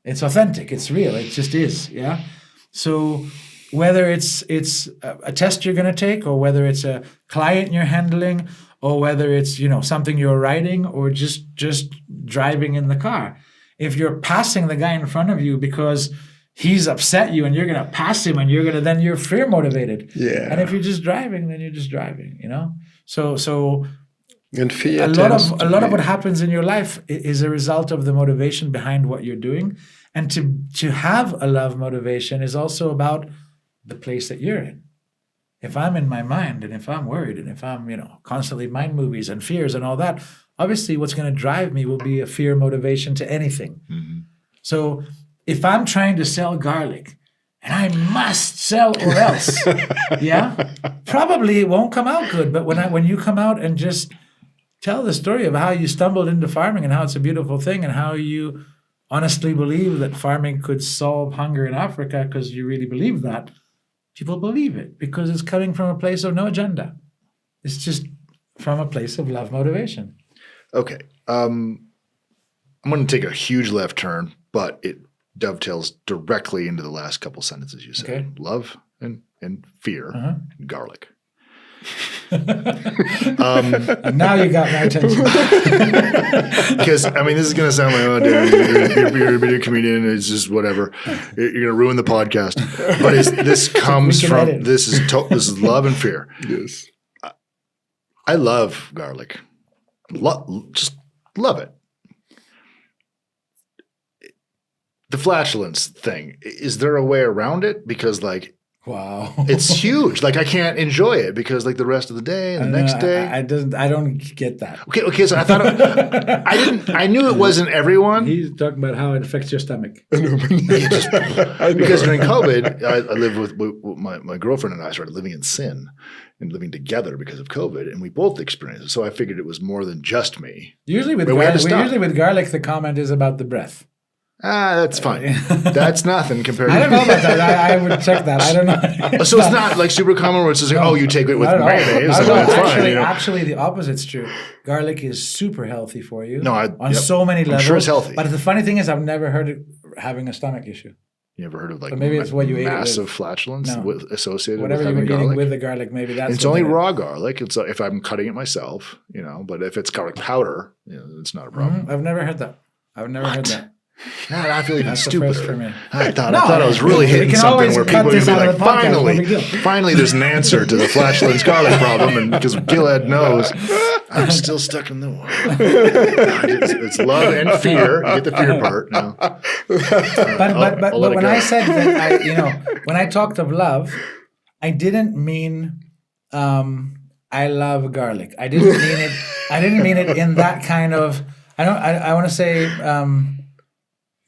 It's authentic. It's real. It just is. Yeah. So whether it's a test you're going to take, or whether it's a client you're handling, or whether it's something you're writing, or just driving in the car, if you're passing the guy in front of you because he's upset you and you're going to pass him and then you're fear motivated. Yeah. And if you're just driving, then you're just driving, So and fear a lot of what happens in your life is a result of the motivation behind what you're doing. And to have a love motivation is also about the place that you're in. If I'm in my mind, and if I'm worried, and if I'm, constantly mind movies and fears and all that, obviously what's going to drive me will be a fear motivation to anything. So if I'm trying to sell garlic and I must sell or else, probably it won't come out good. But when you come out and just tell the story of how you stumbled into farming and how it's a beautiful thing and how you honestly believe that farming could solve hunger in Africa because you really believe that, people believe it because it's coming from a place of no agenda. It's just from a place of love motivation. Okay. I'm going to take a huge left turn, but it dovetails directly into the last couple sentences you said. Okay. Love and fear, and garlic. Now you got my attention. Because, I mean, this is going to sound like, oh, Darren, you're a video comedian. It's just whatever. You're going to ruin the podcast. But this comes from, this is love and fear. Yes. I love garlic. Just love it. The flatulence thing, is there a way around it? Because, like, wow, it's huge. Like, I can't enjoy it because, like, the rest of the day and the next day. I don't get that. Okay. So I thought I knew it wasn't everyone. He's talking about how it affects your stomach. Because during COVID, I lived with my girlfriend and I started living in sin and living together because of COVID, and we both experienced it. So I figured it was more than just me. Usually with garlic, the comment is about the breath. That's fine. That's nothing compared to... I don't know about that. I would check that. I don't know. So it's not like super common where it's just like, oh, you take it with mayonnaise. So it's fine. Actually, the opposite's true. Garlic is super healthy for you on so many levels. I'm sure it's healthy. But the funny thing is I've never heard it having a stomach issue. You ever heard of like maybe it's what you massive flatulence associated whatever with having you were garlic? eating with the garlic, maybe that's it's only raw garlic. It's if I'm cutting it myself, but if it's garlic powder, it's not a problem. I've never heard that. I feel even stupider. For me. I thought I was really hitting something where people would be like, finally, there's an answer to the flatulence garlic problem, and because Gilad knows, I'm still stuck in the one. It's love and fear. You get the fear part now. But when I said that, when I talked of love, I didn't mean I love garlic. I didn't mean it. I didn't mean it in that kind of. I want to say.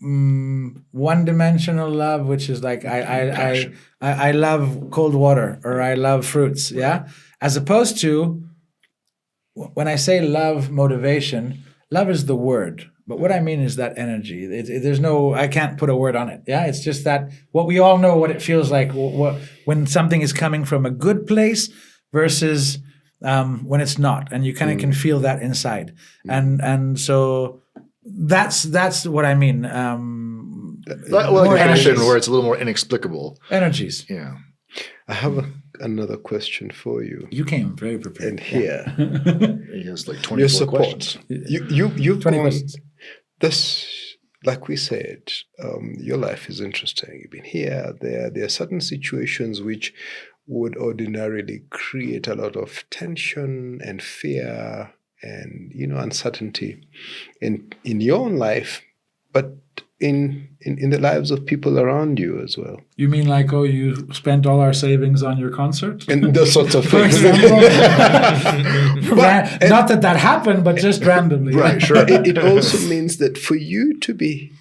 One-dimensional love, which is like I love cold water or I love fruits, as opposed to when I say love motivation, love is the word, but what I mean is that energy. I can't put a word on it. It's just that what we all know what it feels like when something is coming from a good place versus when it's not, and you kind of can feel that inside, and so. That's what I mean. Passion, where it's a little more inexplicable. Energies. Yeah. I have another question for you. You came very prepared. And here, he has like 24 questions. You've 20 gone, questions. This, like we said, your life is interesting. You've been here, there. There are certain situations which would ordinarily create a lot of tension and fear and uncertainty in your own life, but in the lives of people around you as well. You mean like, you spent all our savings on your concert? And those sorts of For things. example. Not that happened, but just randomly. Right, sure. It also means that for you to be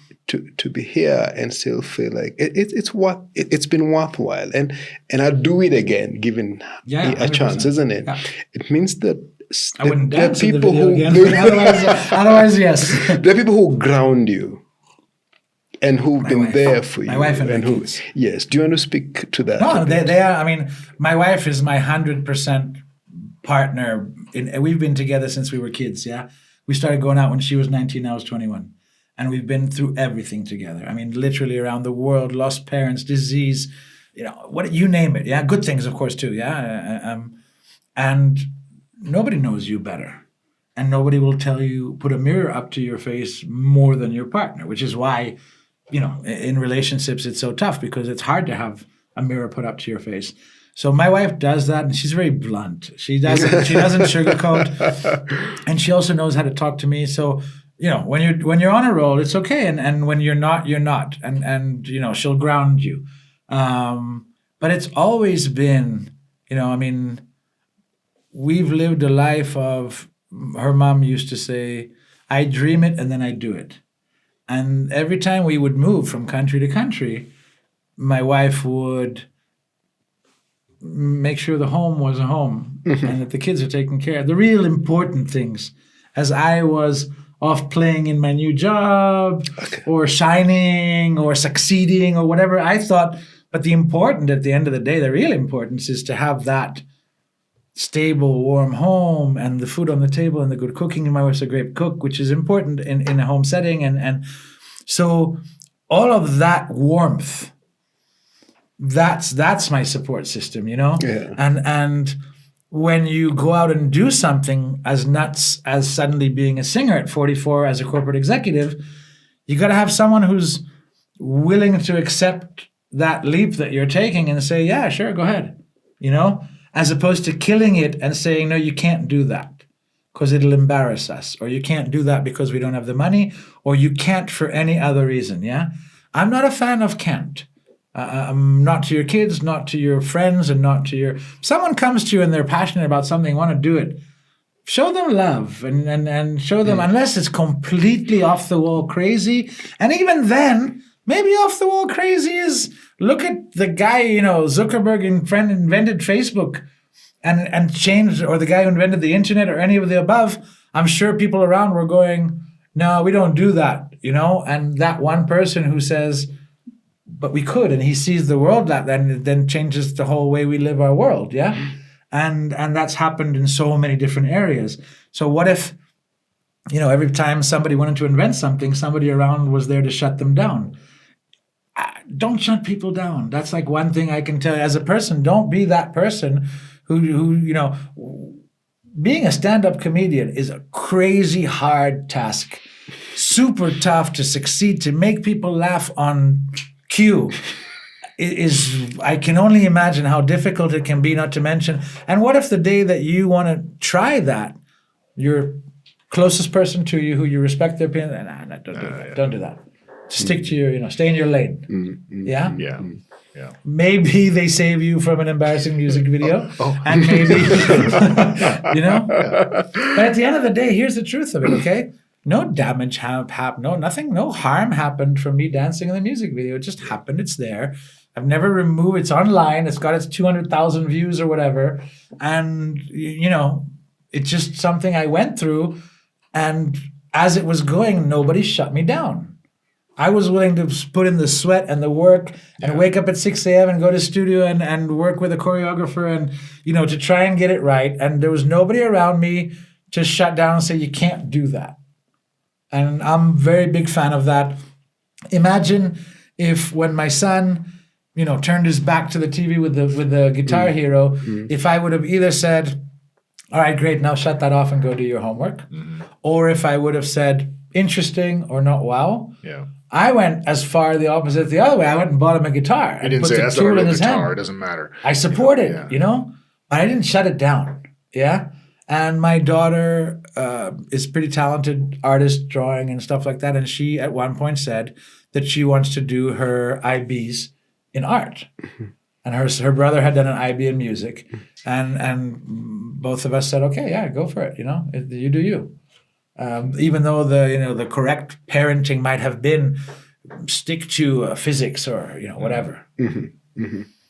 here and still feel like it's been worthwhile, and I'll do it again given a chance, isn't it? Yeah. It means that I wouldn't dance there are people who otherwise yes. There are people who ground you and who've been there for you. My wife and my kids. Yes. Do you want to speak to that? No, they are. I mean, my wife is my 100% partner. We've been together since we were kids. We started going out when she was 19, I was 21. And we've been through everything together. I mean, literally around the world, lost parents, disease, you name it. Good things, of course, too. And nobody knows you better. And nobody will put a mirror up to your face more than your partner, which is why, in relationships, it's so tough because it's hard to have a mirror put up to your face. So my wife does that, and she's very blunt. She doesn't sugarcoat, and she also knows how to talk to me. So, when you're on a roll, it's okay, and when you're not, you're not, and she'll ground you. But it's always been, we've lived a life of, her mom used to say, I dream it and then I do it. And every time we would move from country to country, my wife would make sure the home was a home and that the kids are taken care of. The real important things. As I was off playing in my new job or shining or succeeding or whatever, I thought, but the important at the end of the day, the real importance is to have that stable, warm home and the food on the table and the good cooking. And my wife's a great cook, which is important in a home setting. And so all of that warmth, that's my support system, you know? Yeah. And when you go out and do something as nuts as suddenly being a singer at 44 as a corporate executive, you got to have someone who's willing to accept that leap that you're taking and say, yeah, sure, go ahead, you know, as opposed to killing it and saying, no, you can't do that because it'll embarrass us, or you can't do that because we don't have the money, or you can't for any other reason, yeah? I'm not a fan of can't. Not to your kids, not to your friends, and not to your... Someone comes to you and they're passionate about something, want to do it. Show them love and show them, unless it's completely off the wall crazy. And even then, maybe off the wall crazy is, look at the guy, you know, Zuckerberg invented Facebook and changed, or the guy who invented the internet, or any of the above. I'm sure people around were going, no, we don't do that, you know? And that one person who says, but we could, and he sees the world that then changes the whole way we live our world, yeah? And that's happened in so many different areas. So what if, you know, every time somebody wanted to invent something, somebody around was there to shut them down? Don't shut people down. That's like one thing I can tell you as a person. Don't be that person who you know, being a stand-up comedian is a crazy hard task, super tough to succeed, to make people laugh on cue. I can only imagine how difficult it can be, not to mention. And what if the day that you want to try that, your closest person to you, who you respect their opinion, nah, don't do that. Yeah. Don't do that. Stick to your, you know, stay in your lane. Yeah? Yeah. Yeah. Maybe they save you from an embarrassing music video. And maybe, you know? But at the end of the day, here's the truth of it, okay? No damage happened, no harm happened from me dancing in the music video. It just happened. It's there. I've never removed. It's online. It's got its 200,000 views or whatever. And, you know, it's just something I went through. And as it was going, nobody shut me down. I was willing to put in the sweat and the work and wake up at 6 a.m. and go to studio and work with a choreographer and, you know, to try and get it right. And there was nobody around me to shut down and say, you can't do that. And I'm a very big fan of that. Imagine if when my son, you know, turned his back to the TV with the Guitar Hero, if I would have either said, all right, great, now shut that off and go do your homework. Or if I would have said, interesting or not wow. Yeah. I went as far the opposite the other way. I went and bought him a guitar. I didn't say that's not a real guitar. It doesn't matter. I support it, you know, but I didn't shut it down. Yeah. And my daughter is pretty talented artist, drawing and stuff like that. And she at one point said that she wants to do her IBs in art. And her brother had done an IB in music. And both of us said, okay, yeah, go for it. You know, you do you. Even though the correct parenting might have been stick to physics or, you know, whatever.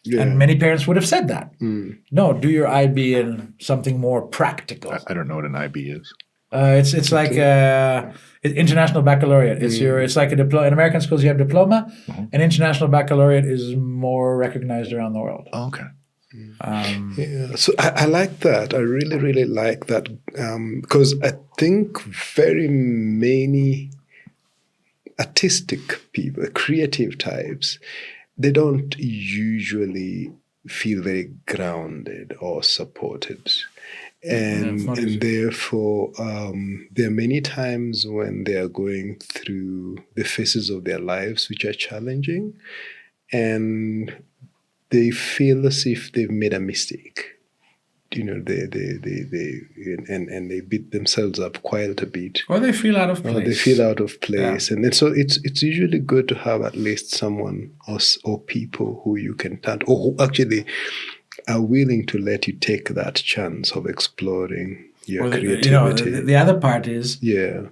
Yeah. And many parents would have said that. No, do your IB in something more practical. I don't know what an IB is. It's like international baccalaureate. It's like a diploma. In American schools, you have diploma. An international baccalaureate is more recognized around the world. Oh, okay. So I like that. I really, really like that because I think very many artistic people, creative types, they don't usually feel very grounded or supported. And therefore, there are many times when they are going through the phases of their lives which are challenging, and they feel as if they've made a mistake. You know, they beat themselves up quite a bit. Or they feel out of place. Yeah. And so it's usually good to have at least someone or people who you can turn to, or who actually are willing to let you take that chance of exploring your creativity. You know, the other part is, there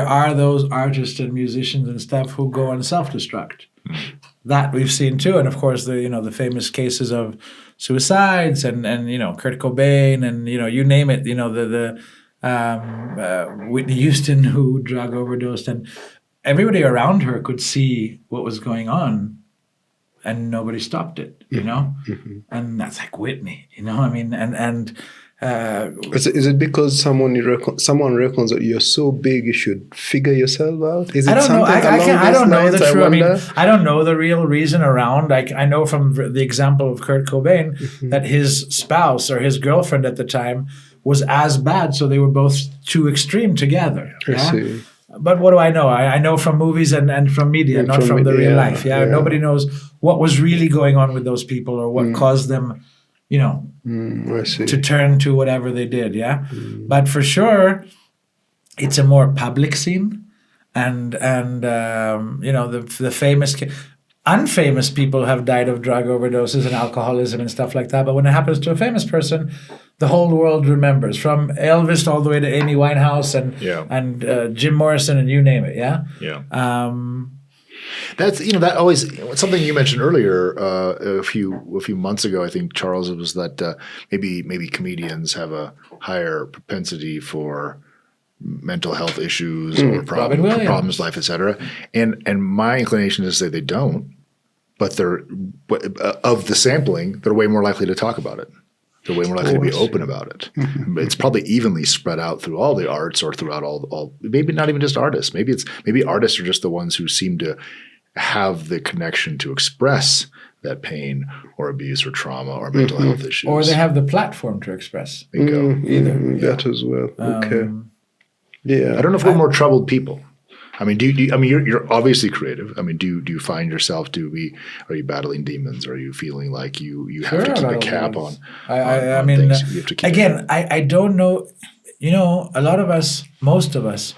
are those artists and musicians and stuff who go on self-destruct. that we've seen too, and of course the famous cases of suicides and Kurt Cobain and you name it. The Whitney Houston who drug overdosed, and everybody around her could see what was going on, and nobody stopped it. And that's like Whitney. I mean, and. Is it because someone reckons that you're so big you should figure yourself out? Is it I don't know. I don't know the true. I mean, I don't know the real reason around. I know from the example of Kurt Cobain that his spouse or his girlfriend at the time was as bad, so they were both too extreme together. I see. But what do I know? I know from movies and from media, not from the real life. Yeah, nobody knows what was really going on with those people or what caused them. To turn to whatever they did, but for sure, it's a more public scene, and the famous, unfamous people have died of drug overdoses and alcoholism and stuff like that. But when it happens to a famous person, the whole world remembers, from Elvis all the way to Amy Winehouse and Jim Morrison and you name it, That's that always something you mentioned earlier a few months ago. I think, Charles, it was that maybe comedians have a higher propensity for mental health issues or problems, life, etc. And my inclination is to say they don't, but they're of the sampling, they're way more likely to talk about it. They're way more likely to be open about it. It's probably evenly spread out through all the arts or throughout all maybe not even just artists. Maybe artists are just the ones who seem to have the connection to express that pain or abuse or trauma or mental health issues. Or they have the platform to express. Bingo. That as well. Okay. I don't know if we're more troubled people. I mean, you're obviously creative. I mean, do you find yourself? Are you battling demons? Are you feeling like you have to keep a cap on? I mean, things you have to keep again, I don't know. A lot of us, most of us,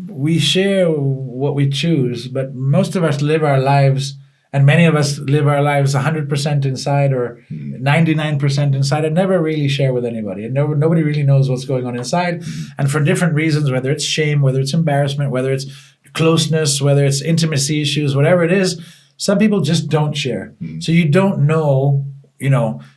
we share what we choose, but most of us live our lives, and many of us live our lives 100% inside or 99% inside and never really share with anybody. And nobody really knows what's going on inside. And for different reasons, whether it's shame, whether it's embarrassment, whether it's closeness, whether it's intimacy issues, whatever it is, some people just don't share. So you don't know,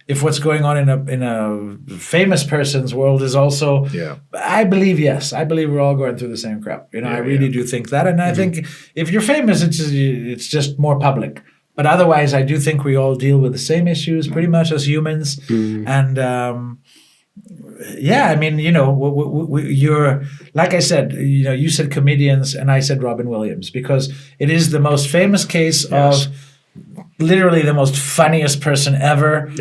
if what's going on in a famous person's world is also. I believe we're all going through the same crap. I really do think that, and I think if you're famous, it's just more public. But otherwise, I do think we all deal with the same issues pretty much as humans. And I mean, you're like I said, you said comedians, and I said Robin Williams, because it is the most famous case of. Literally the most funniest person ever.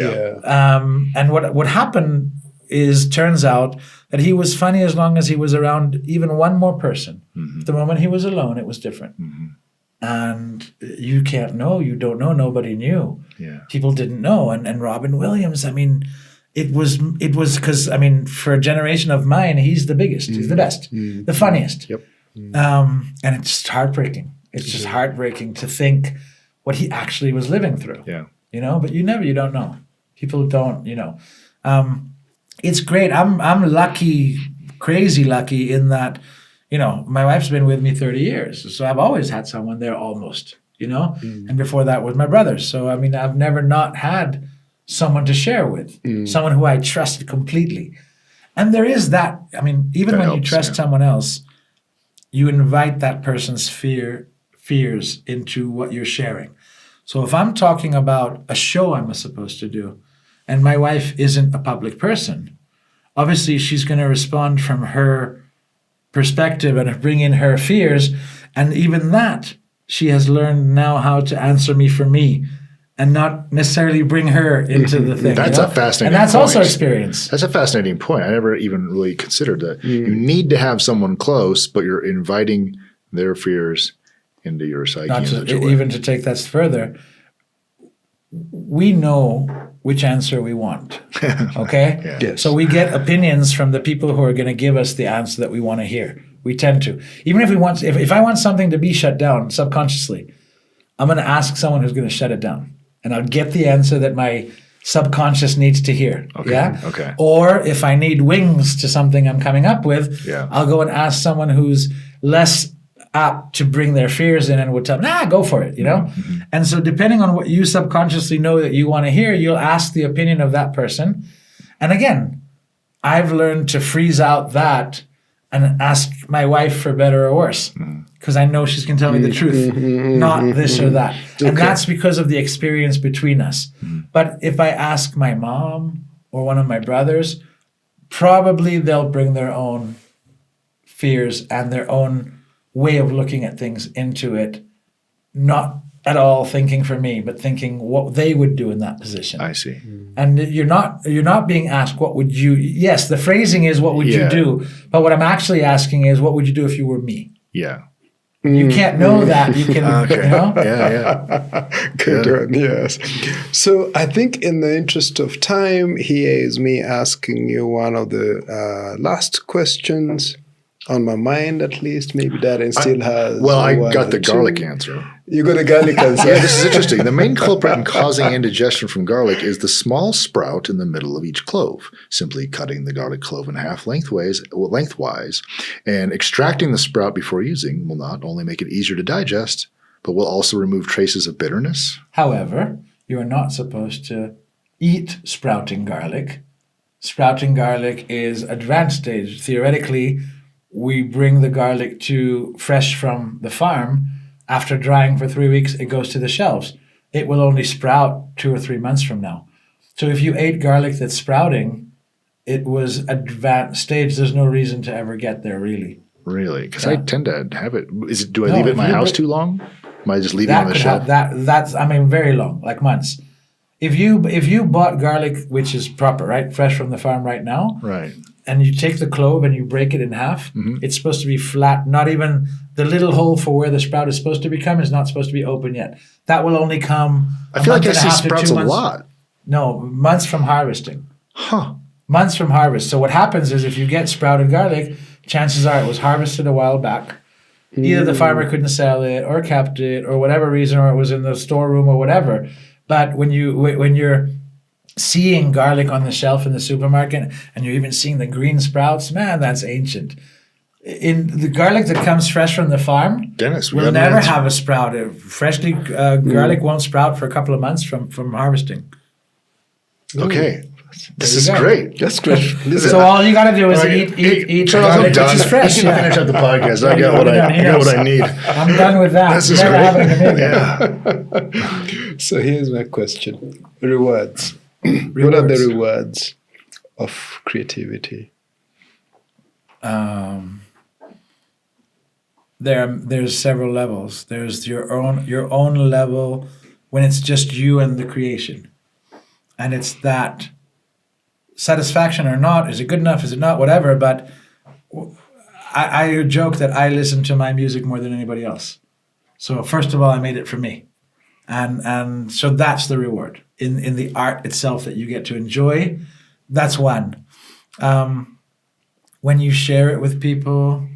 And what happened turns out that he was funny as long as he was around even one more person. The moment he was alone, it was different. And you can't know, you don't know, nobody knew. People didn't know. And Robin Williams, I mean, it was because, I mean, for a generation of mine, he's the biggest, he's the best, the funniest. And it's just heartbreaking. It's just heartbreaking to think what he actually was living through. But you don't know. People don't, It's great. I'm lucky, crazy lucky in that, my wife's been with me 30 years. So I've always had someone there almost, And before that was my brother. So, I mean, I've never not had someone to share with, someone who I trusted completely. And there is that, I mean, even when you trust someone else, you invite that person's fears into what you're sharing. So if I'm talking about a show I'm supposed to do, and my wife isn't a public person, obviously she's going to respond from her perspective and bring in her fears. And even that, she has learned now how to answer me for me and not necessarily bring her into the thing. That's a fascinating point. And that's also experience. That's a fascinating point. I never even really considered that. You need to have someone close, but you're inviting their fears into your psyche. Even to take that further, we know which answer we want. Okay? So we get opinions from the people who are going to give us the answer that we want to hear. We tend to. Even if I want something to be shut down subconsciously, I'm going to ask someone who's going to shut it down. And I'll get the answer that my subconscious needs to hear. Okay. Or if I need wings to something I'm coming up with, I'll go and ask someone who's less apt to bring their fears in and would tell them, go for it, And so depending on what you subconsciously know that you want to hear, you'll ask the opinion of that person. And again, I've learned to freeze out that and ask my wife for better or worse, because I know she's going to tell me the truth, not this or that. Okay. And that's because of the experience between us. But if I ask my mom or one of my brothers, probably they'll bring their own fears and their own way of looking at things into it, not at all thinking for me, but thinking what they would do in that position. I see. And you're not being asked what would you. Yes, the phrasing is what would you do, but what I'm actually asking is what would you do if you were me? Yeah. You can't know that. You can, Yeah. Good one, yes. So I think in the interest of time, here is me asking you one of the last questions on my mind, at least. Maybe Darren still has. Well, I got the garlic answer. You got a garlic answer. Yeah, this is interesting. The main culprit in causing indigestion from garlic is the small sprout in the middle of each clove. Simply cutting the garlic clove in half lengthwise and extracting the sprout before using will not only make it easier to digest, but will also remove traces of bitterness. However, you are not supposed to eat sprouting garlic. Sprouting garlic is advanced stage. Theoretically, we bring the garlic to fresh from the farm. After drying for 3 weeks, it goes to the shelves. It will only sprout 2 or 3 months from now. So if you ate garlic that's sprouting, it was advanced stage. There's no reason to ever get there, really. Really? Because I tend to have it. Do I leave it in my house too long? Am I just leaving it on the shelf? That's very long, like months. If you bought garlic, which is proper, right, fresh from the farm right now, right, and you take the clove and you break it in half, it's supposed to be flat. Not even the little hole for where the sprout is supposed to become is not supposed to be open yet. That will only come. I feel like I see sprouts a lot. No, months from harvesting. Huh. Months from harvest. So what happens is if you get sprouted garlic, chances are it was harvested a while back. Either the farmer couldn't sell it or kept it or whatever reason, or it was in the storeroom or whatever. But when you're seeing garlic on the shelf in the supermarket and you're even seeing the green sprouts, man, that's ancient. In the garlic that comes fresh from the farm, Dennis, will never have a sprout. Freshly garlic won't sprout for a couple of months from harvesting. Okay. This is great. That's great. So all you got to do is eat Charles, garlic, which is fresh. You can finish up the podcast. I got what I need. I'm done with that. This is great. Yeah. So here's my question. Rewards. What are the rewards of creativity? There's several levels. There's your own level when it's just you and the creation. And it's that satisfaction or not, is it good enough, is it not, whatever, but I joke that I listen to my music more than anybody else. So first of all, I made it for me. And so that's the reward in the art itself that you get to enjoy. That's one. When you share it with people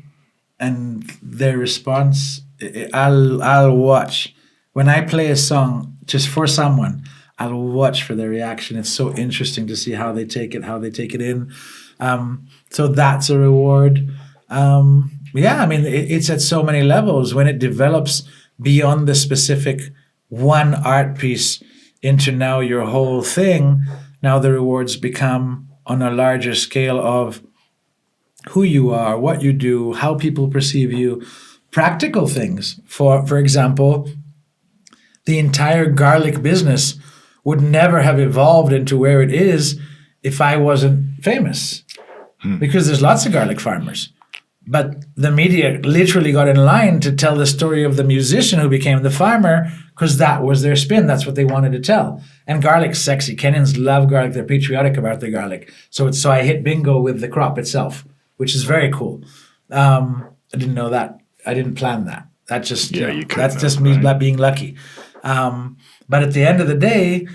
and their response, I'll watch. When I play a song just for someone, I'll watch for their reaction. It's so interesting to see how they take it in. So that's a reward. It's at so many levels. When it develops beyond the specific one art piece into now your whole thing, now the rewards become on a larger scale of who you are, what you do, how people perceive you, practical things. For example, the entire garlic business would never have evolved into where it is if I wasn't famous. Because there's lots of garlic farmers. But the media literally got in line to tell the story of the musician who became the farmer because that was their spin. That's what they wanted to tell. And garlic's sexy. Kenyans love garlic. They're patriotic about their garlic. So I hit bingo with the crop itself, which is very cool. I didn't know that. I didn't plan that. That's just me being lucky. But at the end of the day,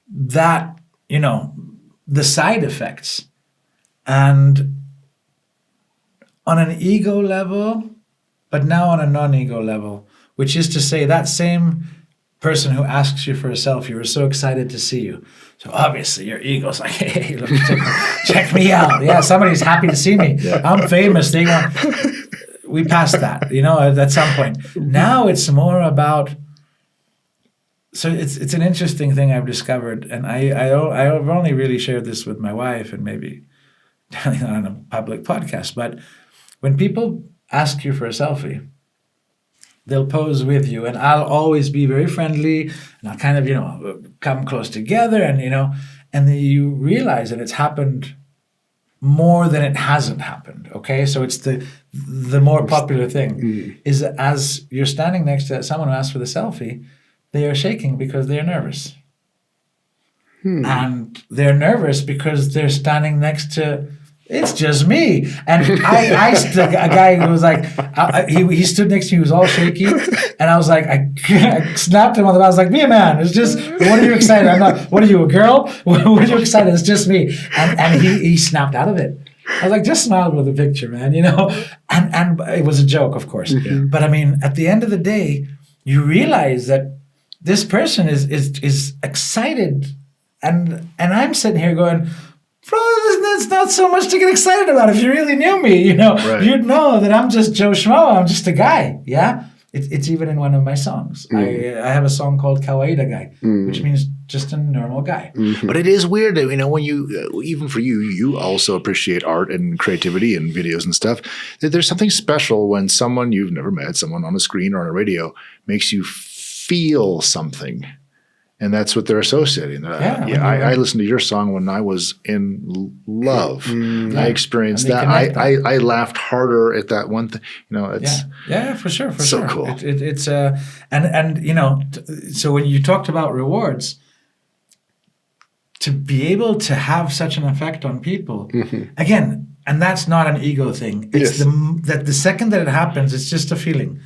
that, the side effects. And on an ego level, but now on a non-ego level, which is to say that same person who asks you for a selfie, we're so excited to see you. So obviously your ego's like, hey, look, check me out. Yeah, somebody's happy to see me. Yeah. I'm famous. we passed that, at some point. Now it's more about. So it's an interesting thing I've discovered, and I've only really shared this with my wife, and maybe not on a public podcast. But when people ask you for a selfie, they'll pose with you, and I'll always be very friendly, and I'll kind of come close together, and and then you realize that it's happened more than it hasn't happened. Okay, so it's the more popular thing is that as you're standing next to someone who asks for the selfie, they are shaking because they're nervous. And they're nervous because they're standing next to, it's just me. And I a guy who was like, he stood next to me, he was all shaky. And I was like, I snapped him on the back. I was like, be a man. It's just, what are you excited? I'm not, what are you, a girl? What are you excited? It's just me. And he snapped out of it. I was like, just smile with the picture, man, And it was a joke, of course. But I mean, at the end of the day, you realize that this person is excited, and I'm sitting here going, bro, that's not so much to get excited about. If you really knew me, Right. You'd know that I'm just Joe Schmo. I'm just a guy. Yeah, it's even in one of my songs. I have a song called Kawaida Guy, which means just a normal guy. But it is weird that, when you, even for you also appreciate art and creativity and videos and stuff. There's something special when someone you've never met, someone on a screen or on a radio, makes you feel something. And that's what they're associating. I listened to your song when I was in love. I experienced that. I laughed harder at that one thing. It's For sure. so cool. It's so when you talked about rewards, to be able to have such an effect on people, again, and that's not an ego thing. It's that the second that it happens, it's just a feeling,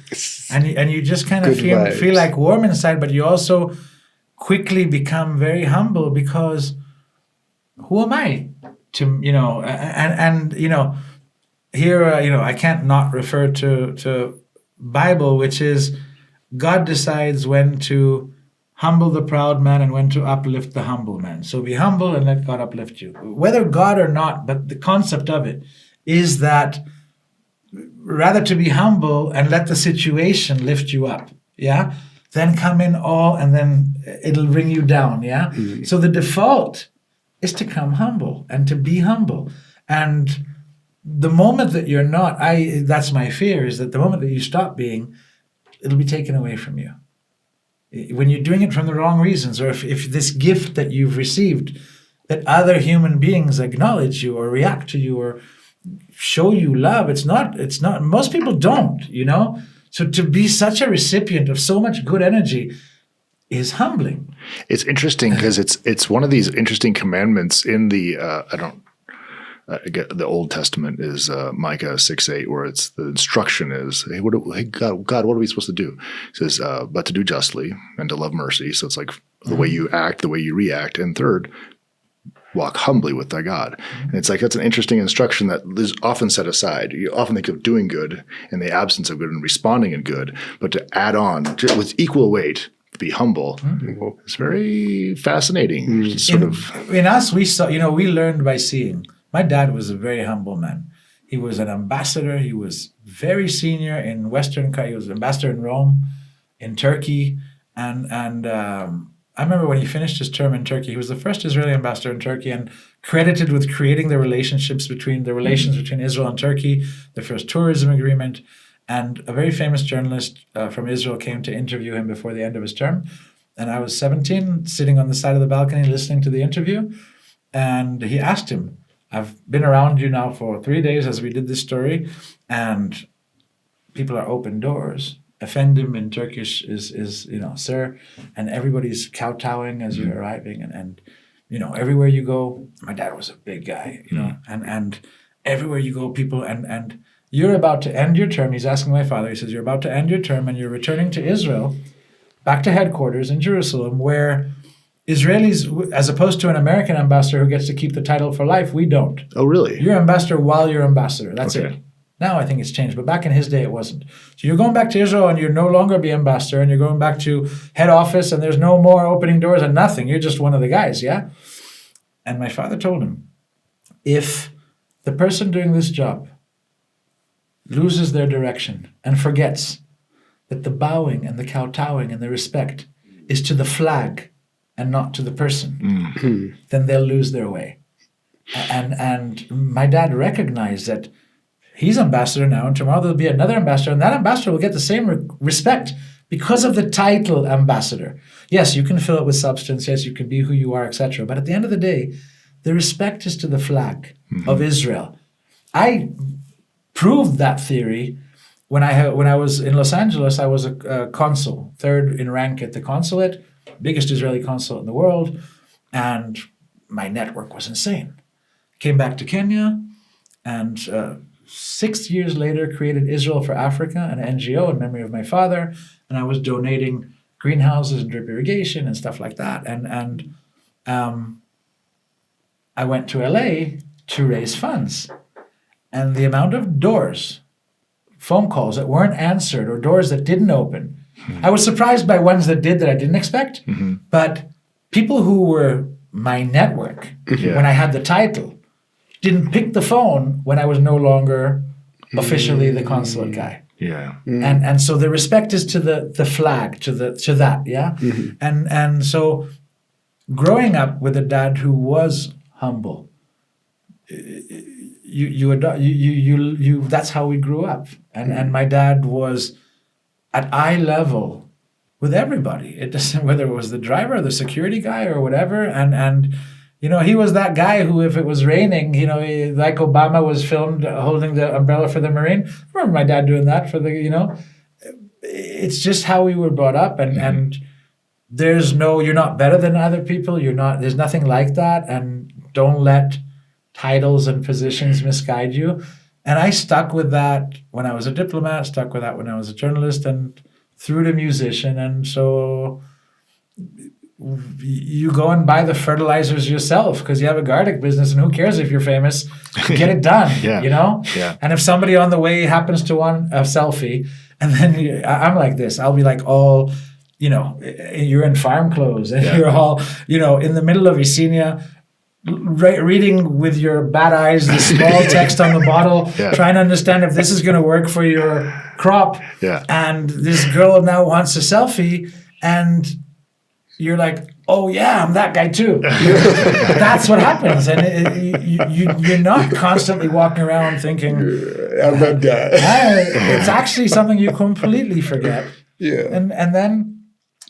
and you just kind of feel like warm inside, but you also quickly become very humble because who am I to here I can't not refer to Bible, which is God decides when to humble the proud man and when to uplift the humble man. So be humble and let God uplift you. Whether God or not, but the concept of it is that rather to be humble and let the situation lift you up, then come in all and then it'll bring you down, So the default is to come humble and to be humble. And the moment that you're not, that's my fear, is that the moment that you stop being, it'll be taken away from you. When you're doing it from the wrong reasons, or if this gift that you've received, that other human beings acknowledge you or react to you or show you love, it's not, most people don't, So to be such a recipient of so much good energy is humbling. It's interesting because it's one of these interesting commandments in the, the Old Testament is Micah 6:8, where it's the instruction is, hey, God, what are we supposed to do? It says, but to do justly and to love mercy. So it's like the way you act, the way you react. And third, walk humbly with thy God. And it's like, that's an interesting instruction that is often set aside. You often think of doing good in the absence of good and responding in good, but to add on with equal weight, to be humble, it's very fascinating. In us, we saw, we learned by seeing. My dad was a very humble man. He was an ambassador. He was very senior in Western. He was an ambassador in Rome, in Turkey, and I remember when he finished his term in Turkey, he was the first Israeli ambassador in Turkey and credited with creating the relations between Israel and Turkey, the first tourism agreement. And a very famous journalist from Israel came to interview him before the end of his term. And I was 17, sitting on the side of the balcony listening to the interview. And he asked him, I've been around you now for 3 days as we did this story, and people are open doors. Efendim in Turkish is sir, and everybody's kowtowing as you're arriving, and everywhere you go. My dad was a big guy, and everywhere you go, people and you're about to end your term. He's asking my father. He says you're about to end your term, and you're returning to Israel, back to headquarters in Jerusalem, where Israelis, as opposed to an American ambassador who gets to keep the title for life, we don't. Oh, really? You're ambassador while you're ambassador. That's it. Now I think it's changed, but back in his day it wasn't. So you're going back to Israel and you're no longer be ambassador and you're going back to head office and there's no more opening doors and nothing. You're just one of the guys, yeah? And my father told him, if the person doing this job loses their direction and forgets that the bowing and the kowtowing and the respect is to the flag and not to the person, then they'll lose their way. And my dad recognized that he's ambassador now, and tomorrow there'll be another ambassador, and that ambassador will get the same respect because of the title ambassador. Yes, you can fill it with substance. Yes, you can be who you are, etc. But at the end of the day, the respect is to the flag of Israel. I proved that theory when I was in Los Angeles. I was a consul, third in rank at the consulate, biggest Israeli consulate in the world, and my network was insane. Came back to Kenya, and 6 years later created Israel for Africa, an NGO in memory of my father, and I was donating greenhouses and drip irrigation and stuff like that. And I went to LA to raise funds, and the amount of phone calls that weren't answered or doors that didn't open. I was surprised by ones that did that I didn't expect, but people who were my network when I had the title didn't pick the phone when I was no longer officially the consulate guy. Yeah. And so the respect is to the flag, to that, yeah? And so growing up with a dad who was humble, you that's how we grew up. And my dad was at eye level with everybody. It doesn't, whether it was the driver or the security guy or whatever. And you know, he was that guy who, if it was raining, you know, like Obama was filmed holding the umbrella for the Marine. I remember my dad doing that for the, you know. It's just how we were brought up. And there's no, you're not better than other people. There's nothing like that. And don't let titles and positions misguide you. And I stuck with that when I was a diplomat, stuck with that when I was a journalist, and through to musician. And so you go and buy the fertilizers yourself because you have a garlic business, and who cares if you're famous? Get it done, you know? Yeah. And if somebody on the way happens to want a selfie, and then I'm like this, I'll be like all, you know, you're in farm clothes, and you're all, you know, in the middle of Yesenia, reading with your bad eyes the small text on the bottle, trying to understand if this is going to work for your crop. Yeah. And this girl now wants a selfie, and you're like, oh yeah, I'm that guy too. That's what happens. And you're not constantly walking around thinking, I'm that guy. It's actually something you completely forget. Yeah. And then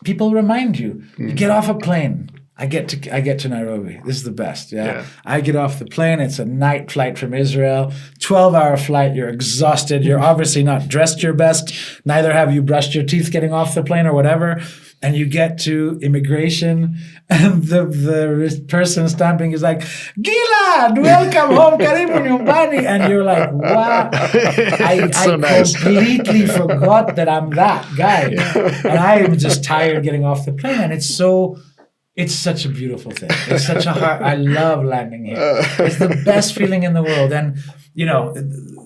people remind you. You get off a plane. I get to Nairobi. This is the best. Yeah. I get off the plane. It's a night flight from Israel. 12-hour flight. You're exhausted. You're obviously not dressed your best. Neither have you brushed your teeth getting off the plane or whatever. And you get to immigration, and the person stamping is like, Gilad, welcome home, karibu nyumbani. And you're like, wow. I completely forgot that I'm that guy. And I am just tired getting off the plane. And it's such a beautiful thing. It's such I love landing here. It's the best feeling in the world. And, you know,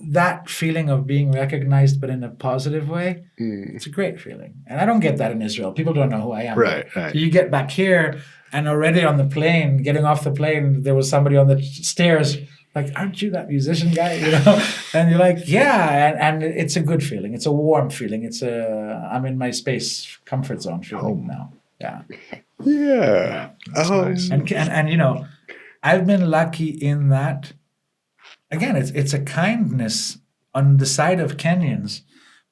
that feeling of being recognized, but in a positive way, it's a great feeling. And I don't get that in Israel. People don't know who I am. Right. So you get back here, and already on the plane, getting off the plane, there was somebody on the stairs like, aren't you that musician guy? You know? And you're like, yeah. And it's a good feeling. It's a warm feeling. I'm in my space, comfort zone feeling now. Yeah. Yeah. Nice. And you know, I've been lucky in that. Again, it's a kindness on the side of Kenyans.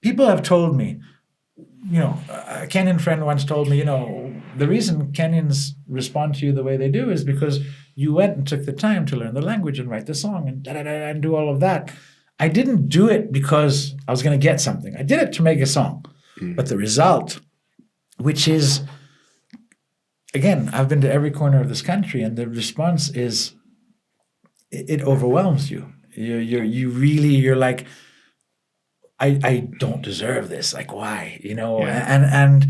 People have told me, you know, a Kenyan friend once told me, you know, the reason Kenyans respond to you the way they do is because you went and took the time to learn the language and write the song and and do all of that. I didn't do it because I was going to get something. I did it to make a song. But the result, which is, again, I've been to every corner of this country, and the response is, it overwhelms you. You're like, I don't deserve this. Like, why? You know, and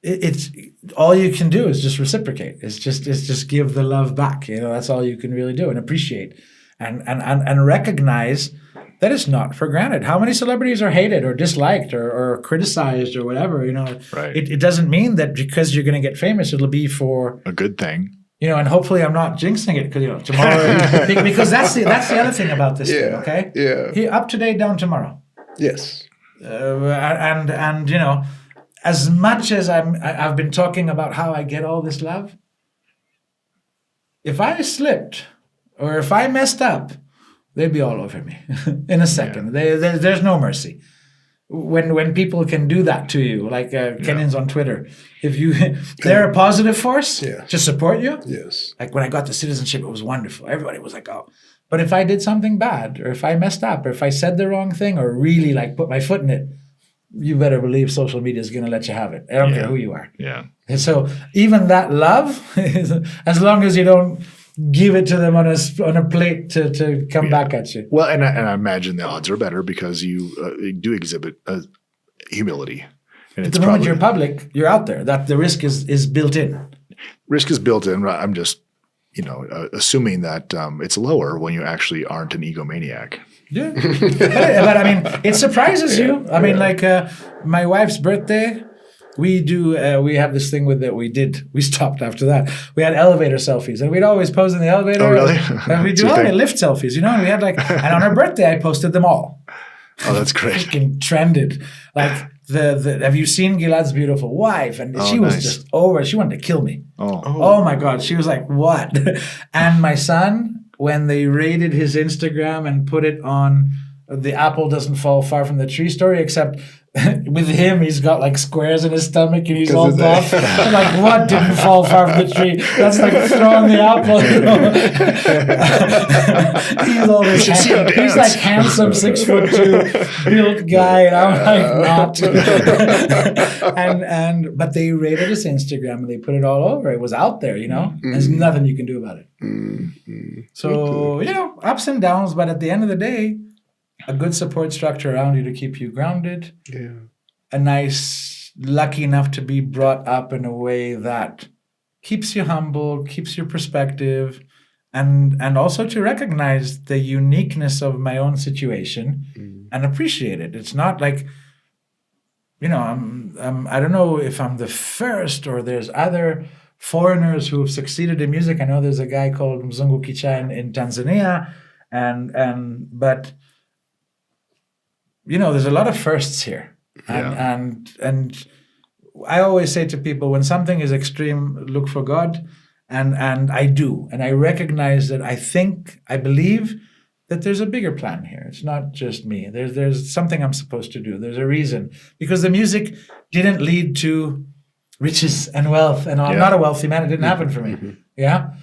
it's all you can do is just reciprocate. It's just give the love back. You know, that's all you can really do, and appreciate and recognize that it's not for granted. How many celebrities are hated or disliked or criticized or whatever? You know, it doesn't mean that because you're going to get famous, it'll be for a good thing. You know, and hopefully I'm not jinxing it because, you know, tomorrow, because that's the other thing about this thing, okay? Yeah. Up to date, down tomorrow. Yes. And you know, as much as I've been talking about how I get all this love, if I slipped or if I messed up, they'd be all over me in a second. There's no mercy. When people can do that to you, like Kenyans on Twitter, if they're a positive force to support you. Yes. Like when I got the citizenship, it was wonderful. Everybody was like, oh. But if I did something bad, or if I messed up, or if I said the wrong thing, or really like put my foot in it, you better believe social media is going to let you have it. I don't care who you are. Yeah. And so even that love, as long as you don't give it to them on a plate to come back at you. Well, and I imagine the odds are better because you do exhibit humility. And At the moment you're public, you're out there. That the risk is built in. Risk is built in. I'm just, assuming that it's lower when you actually aren't an egomaniac. Yeah. but I mean, it surprises you. I mean, like my wife's birthday, we have this thing we stopped after that. We had elevator selfies and we'd always pose in the elevator. Oh, really? And we'd do lift selfies, and we had and on her birthday, I posted them all. Oh, that's great. Freaking trended. Like have you seen Gilad's beautiful wife? And she was just over. She wanted to kill me. Oh my God. She was like, what? And my son, when they rated his Instagram and put it on the apple doesn't fall far from the tree story, except with him, he's got like squares in his stomach and he's all buff. Like, what didn't fall far from the tree? That's like throwing the apple. He's all this. He's like handsome 6'2" built guy, and I'm like not. But they rated his Instagram and they put it all over. It was out there, There's nothing you can do about it. So ups and downs, but at the end of the day, a good support structure around you to keep you grounded. Yeah. A nice, lucky enough to be brought up in a way that keeps you humble, keeps your perspective, and also to recognize the uniqueness of my own situation and appreciate it. It's not like, I don't know if I'm the first or there's other foreigners who have succeeded in music. I know there's a guy called Mzungu Kicha in Tanzania, but there's a lot of firsts here. And I always say to people, when something is extreme, look for God. And I do. And I recognize that I believe that there's a bigger plan here. It's not just me. There's something I'm supposed to do. There's a reason. Because the music didn't lead to riches and wealth. And I'm not a wealthy man. It didn't happen for me. Yeah.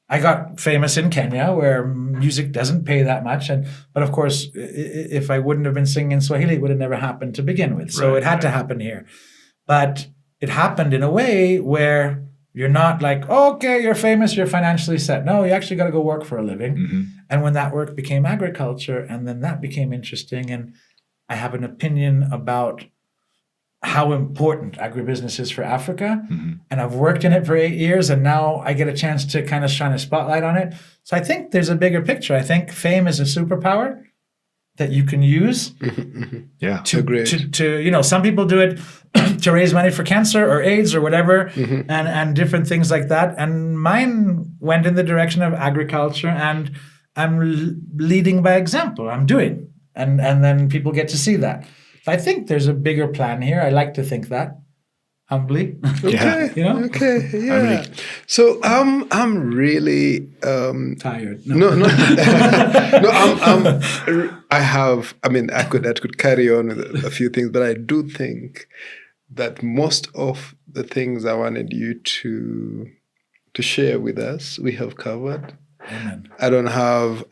I got famous in Kenya, where music doesn't pay that much, but of course, if I wouldn't have been singing in Swahili, it would have never happened to begin with. So it had to happen here, but it happened in a way where you're not like, okay, you're famous, you're financially set. No, you actually got to go work for a living. And when that work became agriculture, and then that became interesting, and I have an opinion about how important agribusiness is for Africa. And I've worked in it for 8 years, and now I get a chance to kind of shine a spotlight on it. So I think there's a bigger picture. I think fame is a superpower that you can use to some people do it to raise money for cancer or AIDS or whatever, and different things like that. And mine went in the direction of agriculture, and I'm leading by example. I'm doing, and then people get to see that. I think there's a bigger plan here. I like to think that, humbly. Okay. Okay. Yeah. So I'm really tired. No. I could carry on with a few things, but I do think that most of the things I wanted you to share with us, we have covered. Amen. I don't have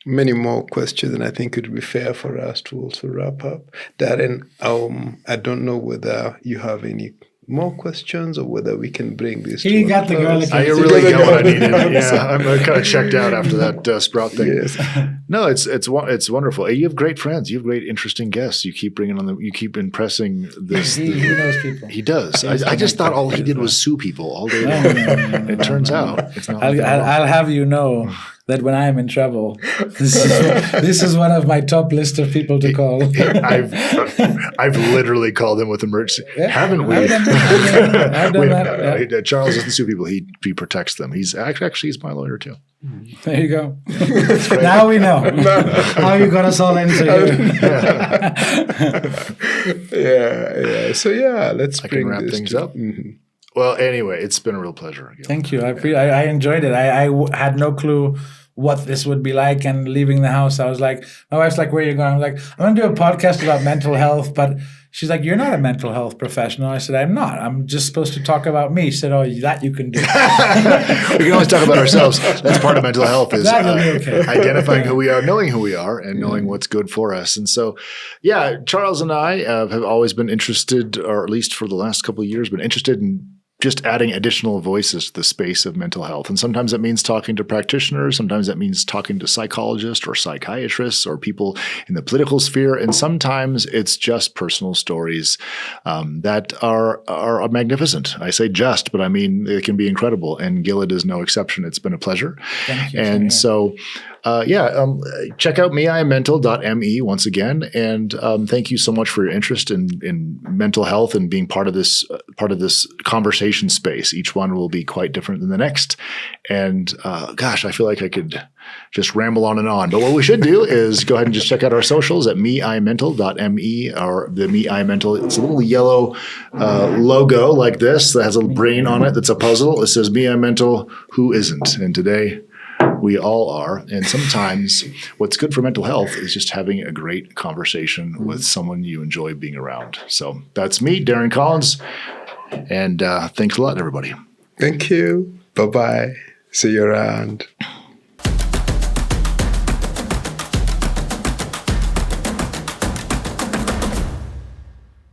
many more questions, and I think it would be fair for us to also wrap up. Darren, I don't know whether you have any more questions or whether we can bring this to a got the garlic. I really got what I needed. Yeah, I'm kind of checked out after that Sprout thing. Yes. No, it's wonderful. You have great friends. You have great, interesting guests. You keep bringing on you keep impressing this. He knows people. He does. I just thought all he did was sue people all day long. No. It turns out it's not. I'll have you know that when I am in trouble, this is one of my top list of people to call. I've literally called him with emergency. Yeah, haven't we? I've done that. Yeah. Charles doesn't sue people. He protects them. He's my lawyer too. There you go. Now we know how you got us all into Yeah. So let's can wrap things up. Well, anyway, it's been a real pleasure. Again. Thank you. I enjoyed it. I had no clue what this would be like, and leaving the house, I was like, my wife's like, where are you going? I'm like, I'm going to do a podcast about mental health, but she's like, you're not a mental health professional. I said, I'm not. I'm just supposed to talk about me. She said, oh, that you can do. We can always talk about ourselves. That's part of mental health, is identifying who we are, knowing who we are, and knowing what's good for us. And so, Charles and I have always been interested, or at least for the last couple of years, been interested in just adding additional voices to the space of mental health. And sometimes that means talking to practitioners. Sometimes that means talking to psychologists or psychiatrists or people in the political sphere. And sometimes it's just personal stories that are magnificent. I say just, but I mean, it can be incredible. And Gilad is no exception. It's been a pleasure. Thank you. And check out meiammental.me once again. And thank you so much for your interest in mental health and being part of this conversation space. Each one will be quite different than the next. And I feel like I could just ramble on and on. But what we should do is go ahead and just check out our socials at meiammental.me, or the Me I Mental. It's a little yellow logo like this that has a little brain on it that's a puzzle. It says Me I Mental, who isn't? And today we all are. And sometimes what's good for mental health is just having a great conversation with someone you enjoy being around. So that's me, Darren Collins. And thanks a lot, everybody. Thank you. Bye-bye. See you around.